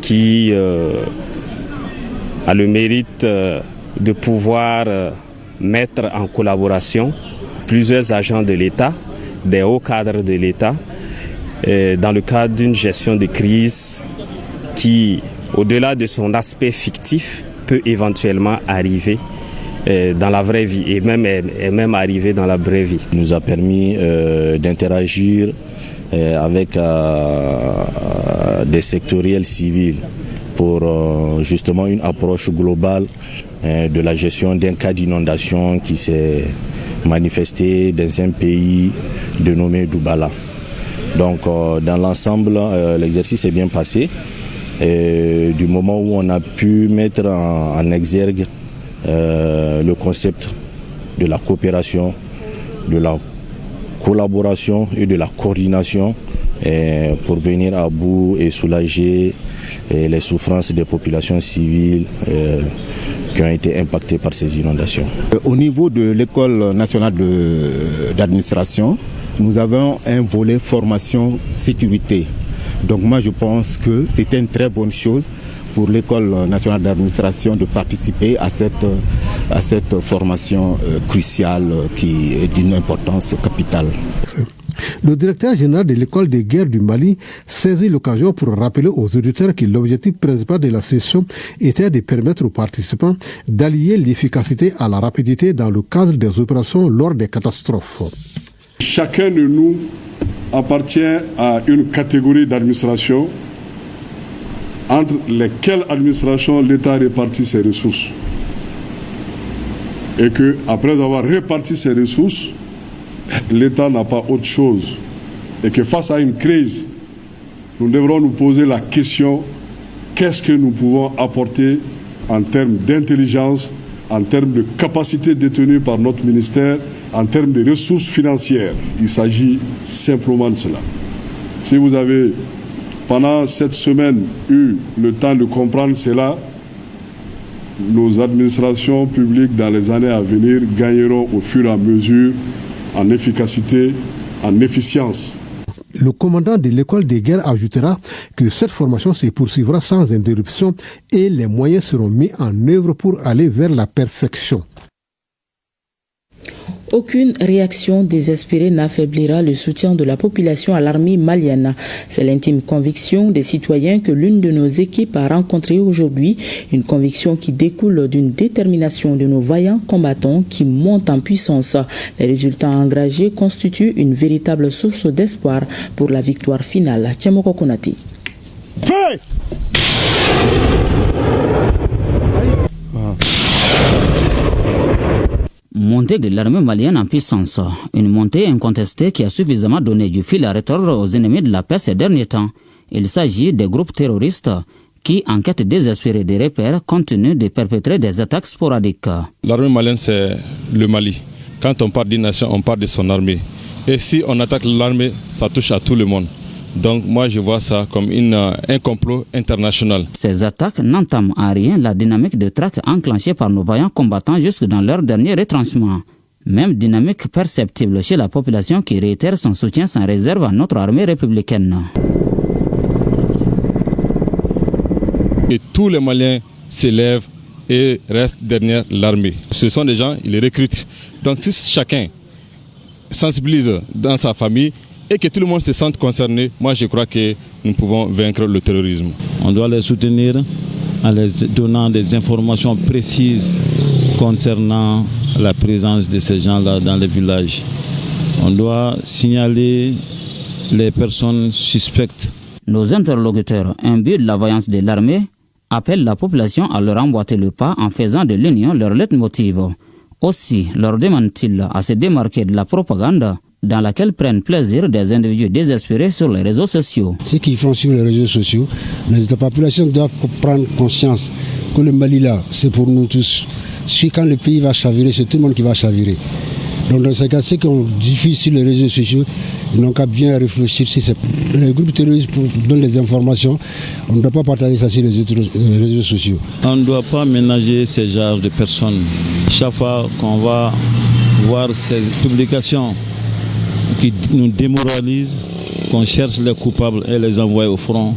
qui a le mérite de pouvoir mettre en collaboration plusieurs agents de l'État, des hauts cadres de l'État, dans le cadre d'une gestion de crise qui, au-delà de son aspect fictif, peut éventuellement arriver dans la vraie vie et même arriver dans la vraie vie. Il nous a permis d'interagir avec des sectoriels civils pour justement une approche globale de la gestion d'un cas d'inondation qui s'est manifesté dans un pays dénommé Doubala. Donc dans l'ensemble, l'exercice est bien passé. Et du moment où on a pu mettre en exergue le concept de la coopération, de la collaboration et de la coordination pour venir à bout et soulager les souffrances des populations civiles qui ont été impactées par ces inondations. Au niveau de l'école nationale d'administration, nous avons un volet formation sécurité. Donc moi je pense que c'était une très bonne chose pour l'école nationale d'administration de participer à cette formation cruciale qui est d'une importance capitale. Le directeur général de l'école des guerres du Mali saisit l'occasion pour rappeler aux auditeurs que l'objectif principal de la session était de permettre aux participants d'allier l'efficacité à la rapidité dans le cadre des opérations lors des catastrophes. Chacun de nous appartient à une catégorie d'administration entre lesquelles administrations l'État répartit ses ressources. Et qu'après avoir réparti ses ressources, l'État n'a pas autre chose. Et que face à une crise, nous devrons nous poser la question, qu'est-ce que nous pouvons apporter en termes d'intelligence, en termes de capacité détenue par notre ministère, en termes de ressources financières. Il s'agit simplement de cela. Si vous avez, pendant cette semaine, eu le temps de comprendre cela, nos administrations publiques dans les années à venir gagneront au fur et à mesure en efficacité, en efficience. Le commandant de l'école des guerres ajoutera que cette formation se poursuivra sans interruption et les moyens seront mis en œuvre pour aller vers la perfection. Aucune réaction désespérée n'affaiblira le soutien de la population à l'armée malienne. C'est l'intime conviction des citoyens que l'une de nos équipes a rencontrée aujourd'hui. Une conviction qui découle d'une détermination de nos vaillants combattants qui montent en puissance. Les résultats engagés constituent une véritable source d'espoir pour la victoire finale. Tchemoko Konati. Montée de l'armée malienne en puissance. Une montée incontestée qui a suffisamment donné du fil à retordre aux ennemis de la paix ces derniers temps. Il s'agit des groupes terroristes qui, en quête désespérée des repères, continuent de perpétrer des attaques sporadiques. L'armée malienne, c'est le Mali. Quand on parle d'une nation, on parle de son armée. Et si on attaque l'armée, ça touche à tout le monde. Donc moi je vois ça comme un complot international. Ces attaques n'entament en rien la dynamique de traque enclenchée par nos vaillants combattants jusque dans leur dernier retranchement. Même dynamique perceptible chez la population qui réitère son soutien sans réserve à notre armée républicaine. Et tous les Maliens s'élèvent et restent derrière l'armée. Ce sont des gens, ils les recrutent. Donc si chacun sensibilise dans sa famille, et que tout le monde se sente concerné, moi je crois que nous pouvons vaincre le terrorisme. On doit les soutenir en les donnant des informations précises concernant la présence de ces gens-là dans les villages. On doit signaler les personnes suspectes. Nos interlocuteurs, imbus de la vaillance de l'armée, appellent la population à leur emboîter le pas en faisant de l'union leur leitmotiv. Aussi leur demandent-ils à se démarquer de la propagande dans laquelle prennent plaisir des individus désespérés sur les réseaux sociaux. Ceux qui font sur les réseaux sociaux, la population doit prendre conscience que le Mali là, c'est pour nous tous. Si quand le pays va chavirer, c'est tout le monde qui va chavirer. Donc dans ce cas, ceux qui ont diffusé sur les réseaux sociaux, ils n'ont qu'à bien réfléchir si c'est les groupes terroristes donnent des informations. On ne doit pas partager ça sur les réseaux sociaux. On ne doit pas ménager ces genres de personnes. Chaque fois qu'on va voir ces publications qui nous démoralisent, qu'on cherche les coupables et les envoie au front,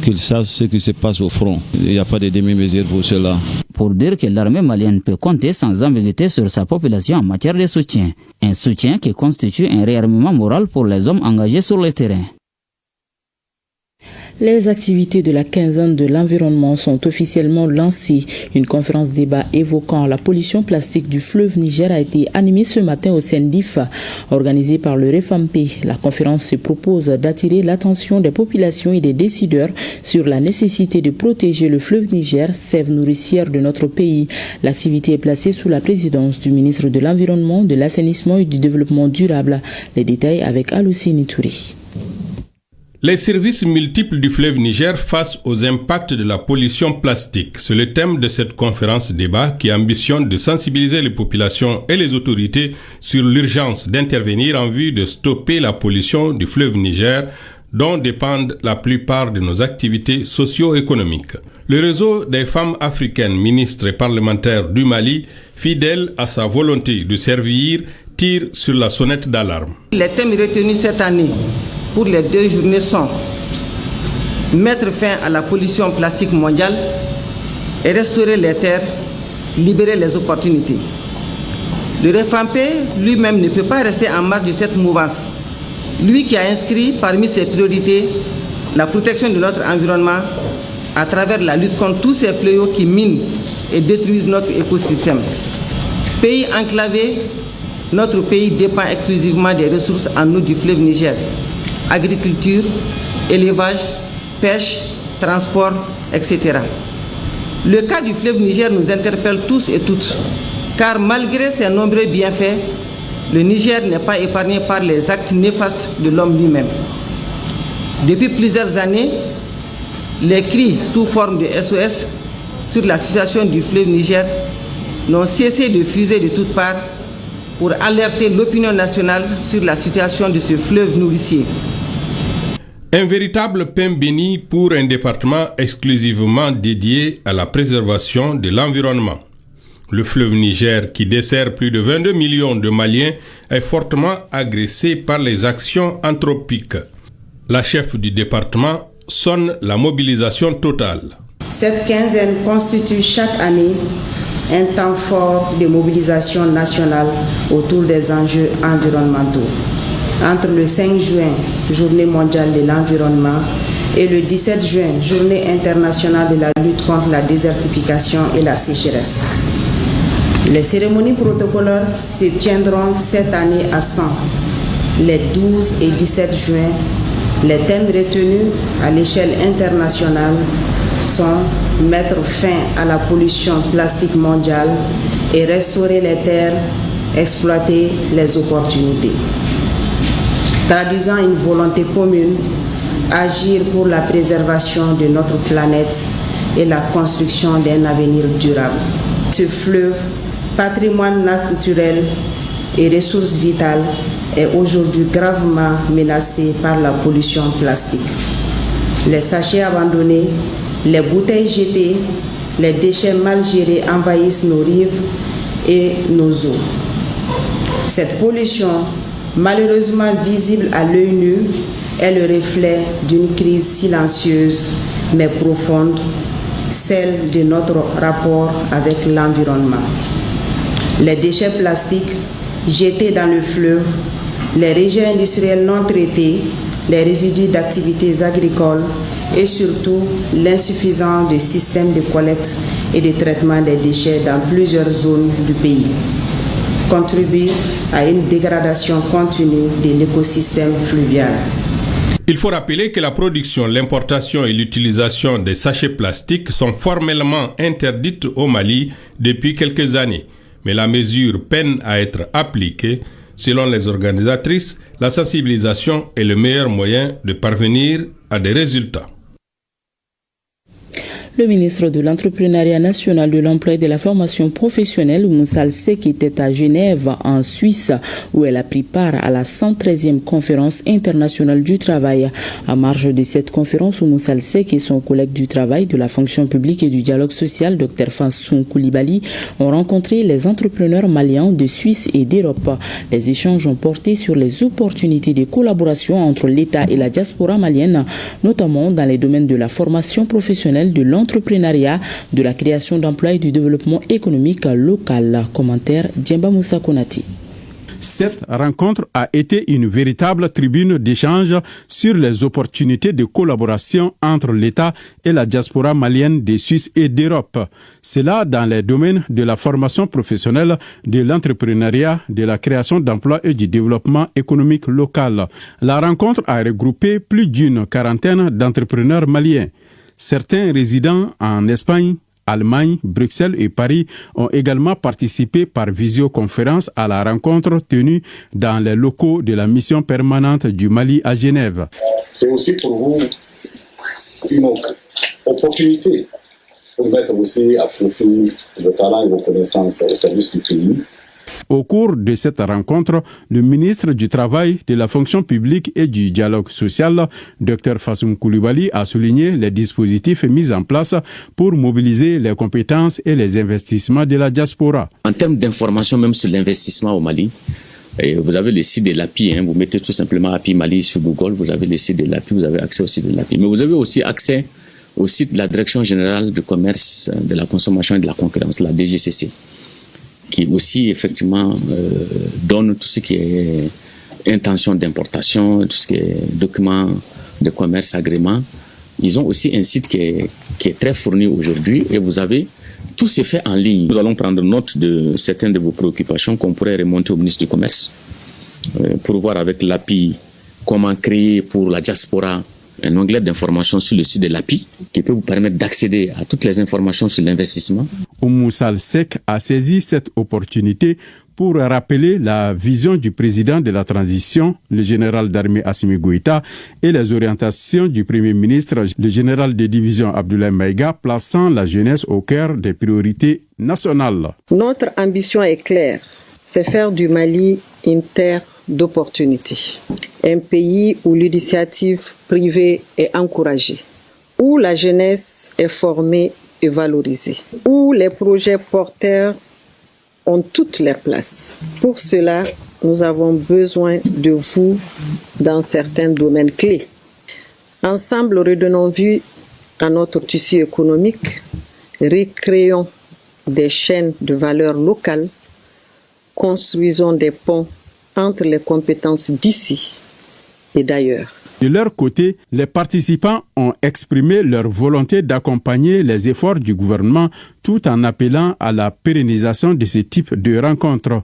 qu'ils sachent ce qui se passe au front. Il n'y a pas de demi-mesure pour cela. Pour dire que l'armée malienne peut compter sans ambiguïté sur sa population en matière de soutien. Un soutien qui constitue un réarmement moral pour les hommes engagés sur le terrain. Les activités de la quinzaine de l'environnement sont officiellement lancées. Une conférence débat évoquant la pollution plastique du fleuve Niger a été animée ce matin au CENDIF, organisée par le REFAMP. La conférence se propose d'attirer l'attention des populations et des décideurs sur la nécessité de protéger le fleuve Niger, sève nourricière de notre pays. L'activité est placée sous la présidence du ministre de l'Environnement, de l'Assainissement et du Développement durable. Les détails avec Aloussini Touri. Les services multiples du fleuve Niger face aux impacts de la pollution plastique. C'est le thème de cette conférence débat qui ambitionne de sensibiliser les populations et les autorités sur l'urgence d'intervenir en vue de stopper la pollution du fleuve Niger dont dépendent la plupart de nos activités socio-économiques. Le réseau des femmes africaines ministres et parlementaires du Mali, fidèle à sa volonté de servir, tire sur la sonnette d'alarme. Les thèmes retenus cette année pour les 2 journées sont mettre fin à la pollution plastique mondiale et restaurer les terres, libérer les opportunités. Le REFAMP lui-même ne peut pas rester en marge de cette mouvance. Lui qui a inscrit parmi ses priorités la protection de notre environnement à travers la lutte contre tous ces fléaux qui minent et détruisent notre écosystème. Pays enclavé, notre pays dépend exclusivement des ressources en eau du fleuve Niger. Agriculture, élevage, pêche, transport, etc. Le cas du fleuve Niger nous interpelle tous et toutes, car malgré ses nombreux bienfaits, le Niger n'est pas épargné par les actes néfastes de l'homme lui-même. Depuis plusieurs années, les cris sous forme de SOS sur la situation du fleuve Niger n'ont cessé de fuser de toutes parts pour alerter l'opinion nationale sur la situation de ce fleuve nourricier. Un véritable pain béni pour un département exclusivement dédié à la préservation de l'environnement. Le fleuve Niger, qui dessert plus de 22 millions de Maliens, est fortement agressé par les actions anthropiques. La chef du département sonne la mobilisation totale. Cette quinzaine constitue chaque année un temps fort de mobilisation nationale autour des enjeux environnementaux. Entre le 5 juin, Journée mondiale de l'environnement, et le 17 juin, Journée internationale de la lutte contre la désertification et la sécheresse. Les cérémonies protocolaires se tiendront cette année à 100, les 12 et 17 juin. Les thèmes retenus à l'échelle internationale sont mettre fin à la pollution plastique mondiale et restaurer les terres, exploiter les opportunités. Traduisant une volonté commune, agir pour la préservation de notre planète et la construction d'un avenir durable. Ce fleuve, patrimoine naturel et ressources vitales, est aujourd'hui gravement menacé par la pollution plastique. Les sachets abandonnés, les bouteilles jetées, les déchets mal gérés envahissent nos rives et nos eaux. Cette pollution, malheureusement visible à l'œil nu, est le reflet d'une crise silencieuse mais profonde, celle de notre rapport avec l'environnement. Les déchets plastiques jetés dans le fleuve, les rejets industriels non traités, les résidus d'activités agricoles et surtout l'insuffisance de systèmes de collecte et de traitement des déchets dans plusieurs zones du pays contribuent à une dégradation continue de l'écosystème fluvial. Il faut rappeler que la production, l'importation et l'utilisation des sachets plastiques sont formellement interdites au Mali depuis quelques années. Mais la mesure peine à être appliquée. Selon les organisatrices, la sensibilisation est le meilleur moyen de parvenir à des résultats. Le ministre de l'Entrepreneuriat national, de l'Emploi et de la formation professionnelle, Moussa Seck, était à Genève, en Suisse, où elle a pris part à la 113e conférence internationale du travail. À marge de cette conférence, Moussa Seck et son collègue du travail, de la fonction publique et du dialogue social, Dr Fansoun Koulibaly, ont rencontré les entrepreneurs maliens de Suisse et d'Europe. Les échanges ont porté sur les opportunités de collaboration entre l'État et la diaspora malienne, notamment dans les domaines de la formation professionnelle, de l'entrepreneuriat, de la création d'emplois et du développement économique local. Commentaire Djemba Moussa Konati. Cette rencontre a été une véritable tribune d'échange sur les opportunités de collaboration entre l'État et la diaspora malienne de Suisse et d'Europe. Cela dans les domaines de la formation professionnelle, de l'entrepreneuriat, de la création d'emplois et du développement économique local. La rencontre a regroupé plus d'une quarantaine d'entrepreneurs maliens. Certains résidents en Espagne, Allemagne, Bruxelles et Paris ont également participé par visioconférence à la rencontre tenue dans les locaux de la mission permanente du Mali à Genève. C'est aussi pour vous une opportunité pour mettre aussi à profit vos talents et vos connaissances au service du pays. Au cours de cette rencontre, le ministre du Travail, de la fonction publique et du dialogue social, Dr Fansoun Koulibaly, a souligné les dispositifs mis en place pour mobiliser les compétences et les investissements de la diaspora. En termes d'information, même sur l'investissement au Mali, vous avez le site de l'API, vous mettez tout simplement API Mali sur Google, vous avez le site de l'API, vous avez accès au site de l'API. Mais vous avez aussi accès au site de la Direction générale du commerce, de la consommation et de la concurrence, la DGCC, qui aussi effectivement donne tout ce qui est intention d'importation, tout ce qui est documents de commerce, agrément. Ils ont aussi un site qui est très fourni aujourd'hui et vous avez tout c'est fait en ligne. Nous allons prendre note de certaines de vos préoccupations qu'on pourrait remonter au ministre du Commerce pour voir avec l'API comment créer pour la diaspora un onglet d'information sur le site de l'API qui peut vous permettre d'accéder à toutes les informations sur l'investissement. Oumou Salsek a saisi cette opportunité pour rappeler la vision du président de la transition, le général d'armée Assimi Goïta, et les orientations du premier ministre, le général de division Abdoulaye Maïga, plaçant la jeunesse au cœur des priorités nationales. Notre ambition est claire, c'est faire du Mali une terre d'opportunités, un pays où l'initiative privée est encouragée, où la jeunesse est formée et valorisée, où les projets porteurs ont toute leur place. Pour cela, nous avons besoin de vous dans certains domaines clés. Ensemble, redonnons vie à notre tissu économique, recréons des chaînes de valeur locales, construisons des ponts entre les compétences d'ici et d'ailleurs. De leur côté, les participants ont exprimé leur volonté d'accompagner les efforts du gouvernement tout en appelant à la pérennisation de ce type de rencontres.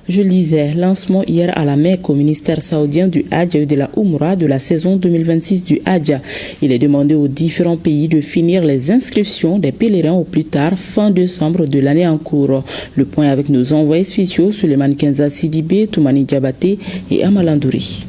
Je lisais, lancement hier à la Mecque au ministère saoudien du Hadj et de la Oumra de la saison 2026 du Hadj. Il est demandé aux différents pays de finir les inscriptions des pèlerins au plus tard fin décembre de l'année en cours. Le point avec nos envoyés spéciaux Suleiman Kenza Sidibé, Toumani Diabaté et Amalandouri.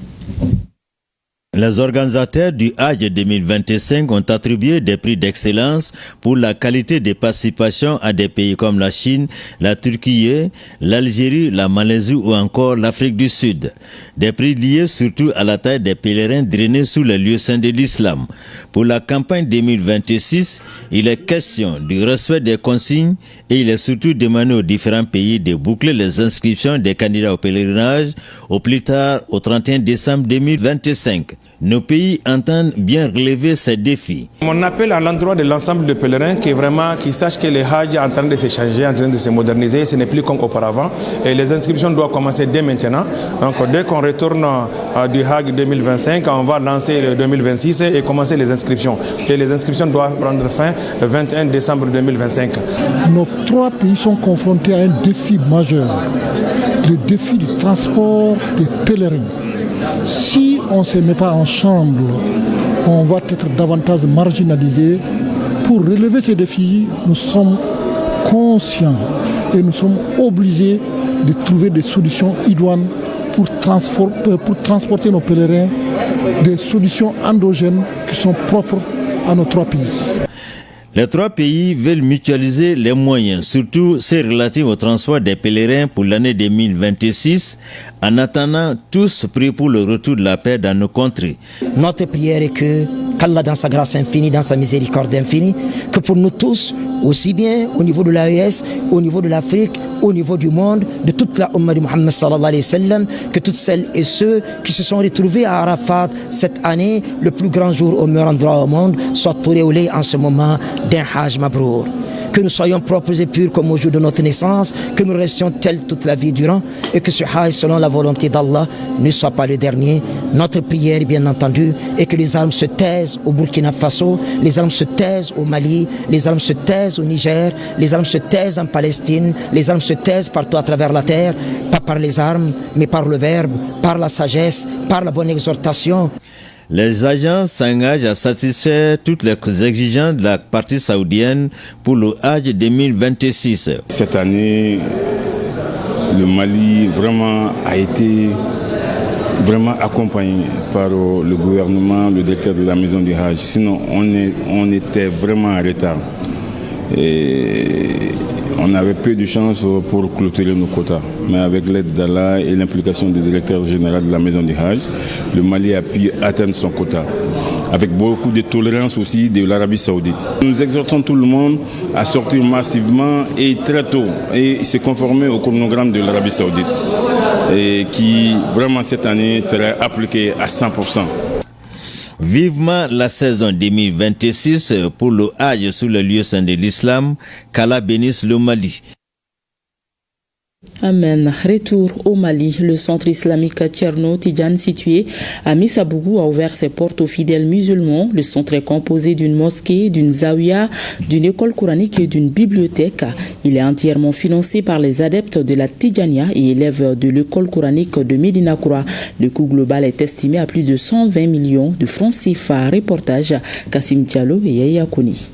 Les organisateurs du Hadj 2025 ont attribué des prix d'excellence pour la qualité de participation à des pays comme la Chine, la Turquie, l'Algérie, la Malaisie ou encore l'Afrique du Sud. Des prix liés surtout à la taille des pèlerins drainés sous les lieux saints de l'islam. Pour la campagne 2026, il est question du respect des consignes et il est surtout demandé aux différents pays de boucler les inscriptions des candidats au pèlerinage au plus tard au 31 décembre 2025. Nos pays entendent bien relever ces défis. Mon appel à l'endroit de l'ensemble des pèlerins qui sachent que le Hajj est en train de se changer, en train de se moderniser, ce n'est plus comme auparavant. Et les inscriptions doivent commencer dès maintenant. Donc dès qu'on retourne du Hajj 2025, on va lancer le 2026 et commencer les inscriptions. Et les inscriptions doivent prendre fin le 21 décembre 2025. Nos trois pays sont confrontés à un défi majeur, le défi du transport des pèlerins. Si on ne se met pas ensemble, on va être davantage marginalisé. Pour relever ces défis, nous sommes conscients et nous sommes obligés de trouver des solutions idoines pour transporter nos pèlerins, des solutions endogènes qui sont propres à nos trois pays. Les trois pays veulent mutualiser les moyens, surtout ceux relatifs au transport des pèlerins pour l'année 2026, en attendant tous prêts pour le retour de la paix dans nos contrées. Notre prière est qu'Allah dans sa grâce infinie, dans sa miséricorde infinie, que pour nous tous, aussi bien au niveau de l'AES, au niveau de l'Afrique, au niveau du monde, de toute la Ummah de Muhammad sallallahu alayhi wa sallam, que toutes celles et ceux qui se sont retrouvés à Arafat cette année, le plus grand jour au meilleur endroit au monde, soient toréolés en ce moment d'un Hajj Mabrour. Que nous soyons propres et purs comme au jour de notre naissance, que nous restions tels toute la vie durant et que ce Hajj, selon la volonté d'Allah, ne soit pas le dernier. Notre prière, bien entendu, est que les armes se taisent au Burkina Faso, les armes se taisent au Mali, les armes se taisent au Niger, les armes se taisent en Palestine, les armes se taisent partout à travers la terre, pas par les armes, mais par le verbe, par la sagesse, par la bonne exhortation. Les agents s'engagent à satisfaire toutes les exigences de la partie saoudienne pour le Hajj 2026. Cette année, le Mali vraiment a été accompagné par le gouvernement, le directeur de la maison du Hajj. Sinon, on était vraiment en retard. Et on avait peu de chance pour clôturer nos quotas. Mais avec l'aide d'Allah et l'implication du directeur général de la maison du Hajj, le Mali a pu atteindre son quota. Avec beaucoup de tolérance aussi de l'Arabie Saoudite. Nous exhortons tout le monde à sortir massivement et très tôt et se conformer au chronogramme de l'Arabie Saoudite. Et qui vraiment cette année serait appliqué à 100%. Vivement la saison 2026 pour le Hajj sous le lieu saint de l'islam, qu'Allah bénisse le Mali. Amen. Retour au Mali. Le centre islamique Tcherno Tidjane situé à Missabougou a ouvert ses portes aux fidèles musulmans. Le centre est composé d'une mosquée, d'une zawiya, d'une école coranique et d'une bibliothèque. Il est entièrement financé par les adeptes de la Tidjania et élèves de l'école coranique de Médina Koura. Le coût global est estimé à plus de 120 millions de francs CFA. Reportage Kassim Diallo et Yaya Kouni.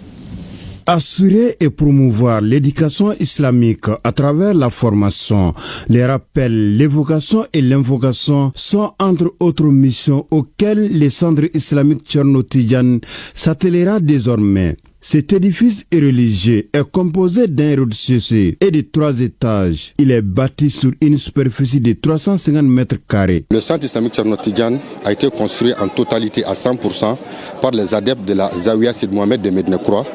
Assurer et promouvoir l'éducation islamique à travers la formation, les rappels, l'évocation et l'invocation sont entre autres missions auxquelles le centre islamique Tcherno Tidjane s'attellera désormais. Cet édifice religieux est composé d'un rez-de-chaussée et de 3 étages. Il est bâti sur une superficie de 350 mètres carrés. Le centre islamique Tcherno Tidjane a été construit en totalité à 100% par les adeptes de la Zawiya Sid Mohamed de Médina Koura,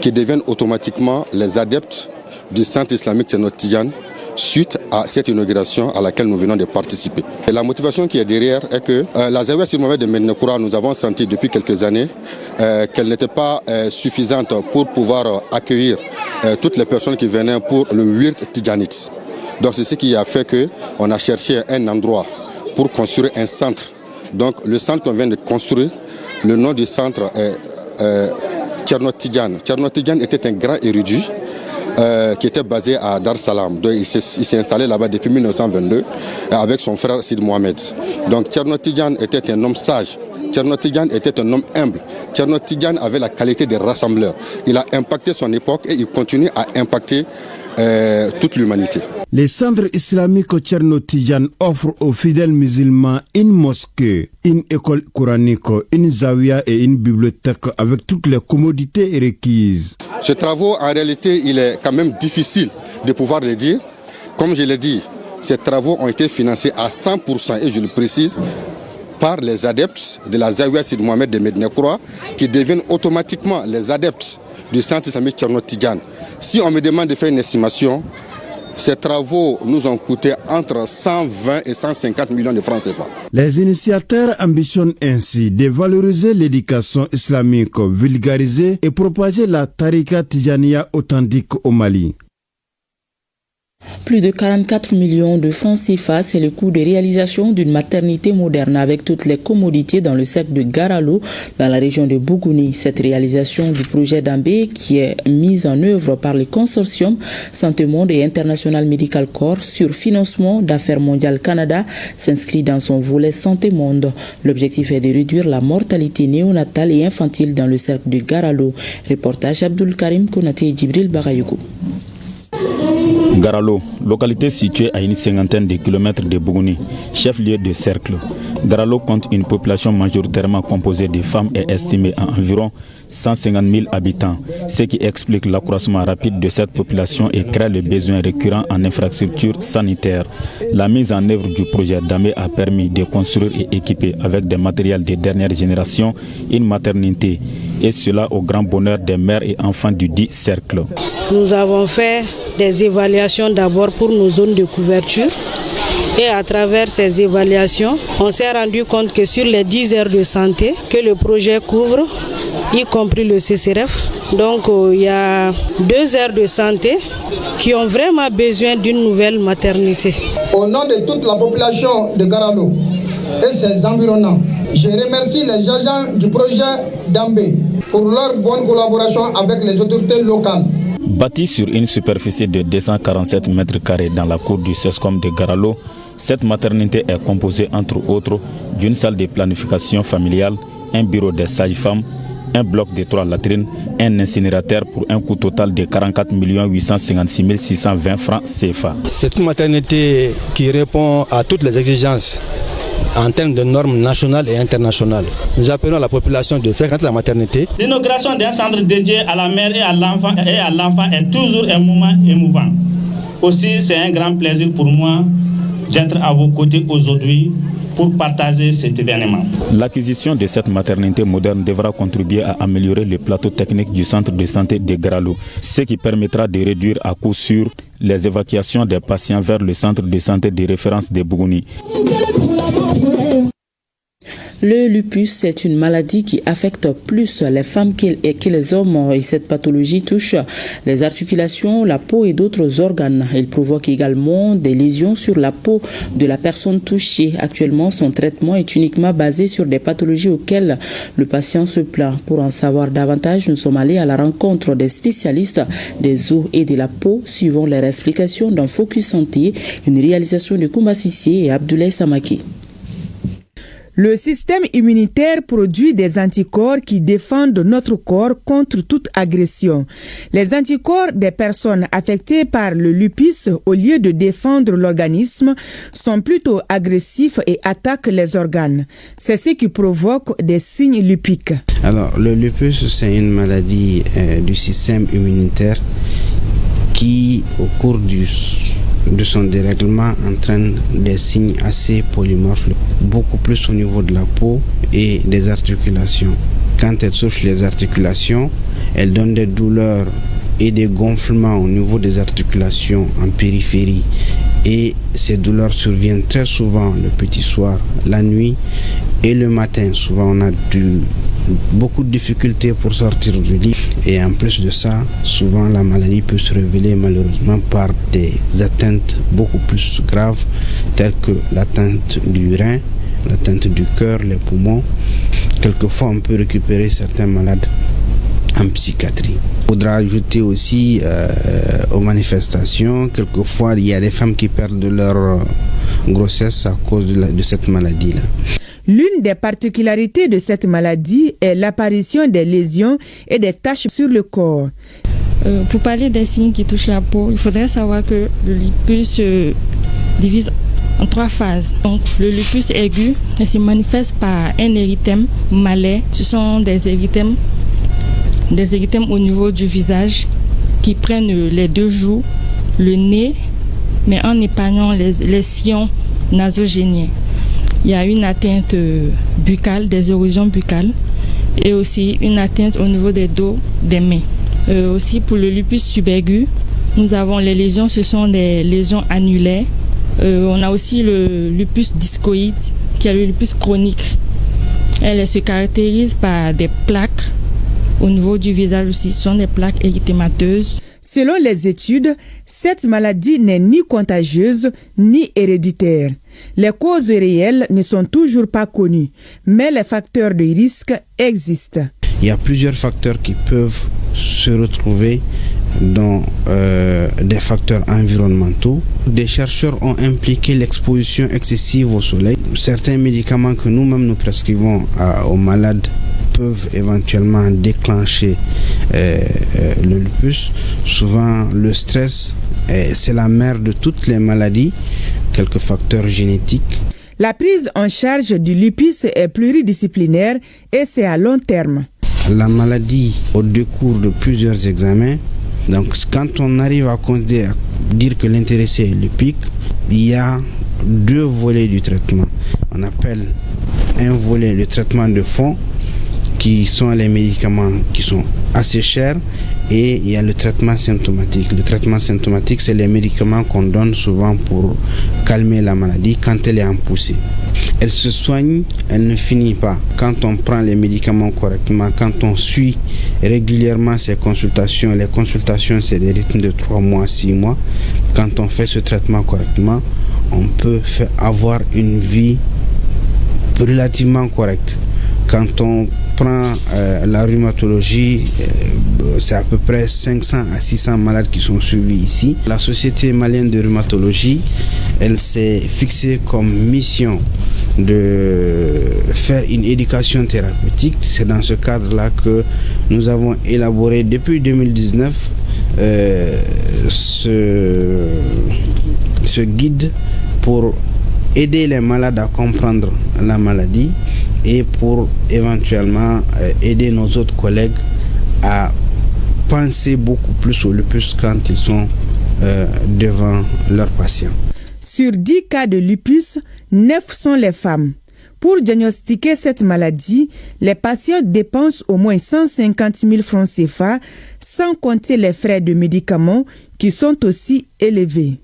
qui deviennent automatiquement les adeptes du centre islamique Tcherno Tidjane suite à cette inauguration à laquelle nous venons de participer. Et la motivation qui est derrière est que la Zawiya Sid Mohamed de Médina Koura, nous avons senti depuis quelques années qu'elle n'était pas suffisante pour pouvoir accueillir toutes les personnes qui venaient pour le wird tidjanite. Donc c'est ce qui a fait qu'on a cherché un endroit pour construire un centre. Donc le centre qu'on vient de construire, le nom du centre est Tcherno Tidjane. Tcherno Tidjane était un grand érudit qui était basé à Dar Salam. Donc, il s'est installé là-bas depuis 1922 avec son frère Sid Mohamed. Donc Tcherno Tidjane était un homme sage. Tcherno Tidjane était un homme humble. Tcherno Tidjane avait la qualité de rassembleur. Il a impacté son époque et il continue à impacter toute l'humanité. Les centres islamiques Tcherno Tidjane offrent aux fidèles musulmans une mosquée, une école coranique, une zawiya et une bibliothèque avec toutes les commodités requises. Ce travail, en réalité, il est quand même difficile de pouvoir le dire. Comme je l'ai dit, ces travaux ont été financés à 100%, et je le précise, par les adeptes de la Zawiya Sid Mohamed de Médina Koura, qui deviennent automatiquement les adeptes du centre islamique Tcherno Tidjane. Si on me demande de faire une estimation, ces travaux nous ont coûté entre 120 et 150 millions de francs CFA. Les initiateurs ambitionnent ainsi de valoriser l'éducation islamique, vulgariser et propager la tariqa tidjaniya authentique au Mali. Plus de 44 millions de francs CFA, c'est le coût de réalisation d'une maternité moderne avec toutes les commodités dans le cercle de Garalo, dans la région de Bougouni. Cette réalisation du projet d'Ambé, qui est mise en œuvre par le consortium Santé Monde et International Medical Corps sur financement d'Affaires mondiales Canada, s'inscrit dans son volet Santé Monde. L'objectif est de réduire la mortalité néonatale et infantile dans le cercle de Garalo. Reportage Abdul Karim Konaté et Djibril Barayogo. Garalo, localité située à une cinquantaine de kilomètres de Bougouni, chef-lieu de cercle. Garalo compte une population majoritairement composée de femmes et estimée à environ 150 000 habitants, ce qui explique l'accroissement rapide de cette population et crée le besoin récurrent en infrastructures sanitaires. La mise en œuvre du projet Damé a permis de construire et équiper avec des matériels de dernière génération une maternité, et cela au grand bonheur des mères et enfants du dit cercle. Nous avons fait des évaluations d'abord pour nos zones de couverture. Et à travers ces évaluations, on s'est rendu compte que sur les 10 aires de santé que le projet couvre, y compris le CCRF, donc il y a 2 aires de santé qui ont vraiment besoin d'une nouvelle maternité. Au nom de toute la population de Garalo et ses environnants, je remercie les agents du projet Dambé pour leur bonne collaboration avec les autorités locales. Bâtie sur une superficie de 247 mètres carrés dans la cour du CESCOM de Garalo, cette maternité est composée entre autres d'une salle de planification familiale, un bureau des sages-femmes, un bloc de 3 latrines, un incinérateur pour un coût total de 44 856 620 francs CFA. C'est une maternité qui répond à toutes les exigences en termes de normes nationales et internationales. Nous appelons la population de fréquenter la maternité. L'inauguration d'un centre dédié à la mère et à l'enfant est toujours un moment émouvant. Aussi, c'est un grand plaisir pour moi d'être à vos côtés aujourd'hui pour partager cet événement. L'acquisition de cette maternité moderne devra contribuer à améliorer le plateau technique du centre de santé de Garalo, ce qui permettra de réduire à coup sûr les évacuations des patients vers le centre de santé de référence de Bougouni. Le lupus est une maladie qui affecte plus les femmes que les hommes et cette pathologie touche les articulations, la peau et d'autres organes. Il provoque également des lésions sur la peau de la personne touchée. Actuellement, son traitement est uniquement basé sur des pathologies auxquelles le patient se plaint. Pour en savoir davantage, nous sommes allés à la rencontre des spécialistes des os et de la peau, suivant leur explication dans Focus Santé, une réalisation de Koumba Sissé et Abdoulaye Samaki. Le système immunitaire produit des anticorps qui défendent notre corps contre toute agression. Les anticorps des personnes affectées par le lupus, au lieu de défendre l'organisme, sont plutôt agressifs et attaquent les organes. C'est ce qui provoque des signes lupiques. Alors, le lupus, c'est une maladie du système immunitaire qui, au cours de son dérèglement, entraîne des signes assez polymorphes, beaucoup plus au niveau de la peau et des articulations. Quand elle touche les articulations, elle donne des douleurs et des gonflements au niveau des articulations en périphérie. Et ces douleurs surviennent très souvent le petit soir, la nuit et le matin. Souvent, on a beaucoup de difficultés pour sortir du lit. Et en plus de ça, souvent la maladie peut se révéler malheureusement par des atteintes beaucoup plus graves, telles que l'atteinte du rein, l'atteinte du cœur, les poumons. Quelquefois, on peut récupérer certains malades en psychiatrie. Il faudra ajouter aussi aux manifestations, quelquefois il y a des femmes qui perdent leur grossesse à cause de cette maladie-là. L'une des particularités de cette maladie est l'apparition des lésions et des taches sur le corps. Pour parler des signes qui touchent la peau, il faudrait savoir que le lupus se divise en 3 phases. Donc, le lupus aigu se manifeste par un érythème malais. Ce sont des érythèmes au niveau du visage qui prennent les 2 joues, le nez, mais en épargnant les sillons nasogéniens. Il y a une atteinte buccale, des érosions buccales, et aussi une atteinte au niveau des dos, des mains. Aussi pour le lupus subaigu, nous avons les lésions, ce sont des lésions annulaires. On a aussi le lupus discoïde, qui est le lupus chronique. Elle se caractérise par des plaques au niveau du visage aussi, ce sont des plaques érythémateuses. Selon les études, cette maladie n'est ni contagieuse ni héréditaire. Les causes réelles ne sont toujours pas connues, mais les facteurs de risque existent. Il y a plusieurs facteurs qui peuvent se retrouver dans des facteurs environnementaux. Des chercheurs ont impliqué l'exposition excessive au soleil. Certains médicaments que nous-mêmes nous prescrivons aux malades peuvent éventuellement déclencher le lupus. Souvent, le stress, c'est la mère de toutes les maladies, quelques facteurs génétiques. La prise en charge du lupus est pluridisciplinaire et c'est à long terme. La maladie, au décours de plusieurs examens, donc quand on arrive à dire que l'intéressé est lupique, il y a 2 volets du traitement. On appelle un volet le traitement de fond, qui sont les médicaments qui sont assez chers, et il y a le traitement symptomatique. Le traitement symptomatique, c'est les médicaments qu'on donne souvent pour calmer la maladie quand elle est en poussée. Elle se soigne, elle ne finit pas. Quand on prend les médicaments correctement, quand on suit régulièrement ces consultations, les consultations c'est des rythmes de 3 mois, 6 mois. Quand on fait ce traitement correctement, on peut avoir une vie relativement correcte. Quand on prend la rhumatologie, c'est à peu près 500 à 600 malades qui sont suivis ici. La Société malienne de rhumatologie, elle s'est fixée comme mission de faire une éducation thérapeutique. C'est dans ce cadre-là que nous avons élaboré depuis 2019 ce guide pour aider les malades à comprendre la maladie et pour éventuellement aider nos autres collègues à penser beaucoup plus au lupus quand ils sont devant leurs patients. Sur 10 cas de lupus, 9 sont les femmes. Pour diagnostiquer cette maladie, les patients dépensent au moins 150 000 francs CFA, sans compter les frais de médicaments qui sont aussi élevés.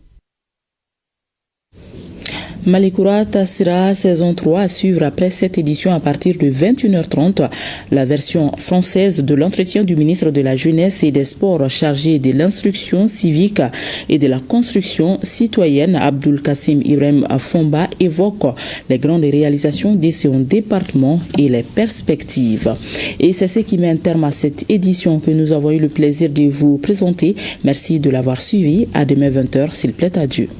Malikoura Tassira, saison 3 à suivre après cette édition à partir de 21h30. La version française de l'entretien du ministre de la Jeunesse et des Sports chargé de l'instruction civique et de la construction citoyenne, Abdul Kassim Ibrahim Fomba, évoque les grandes réalisations de son département et les perspectives. Et c'est ce qui met un terme à cette édition que nous avons eu le plaisir de vous présenter. Merci de l'avoir suivi. À demain 20h, s'il plaît à Dieu.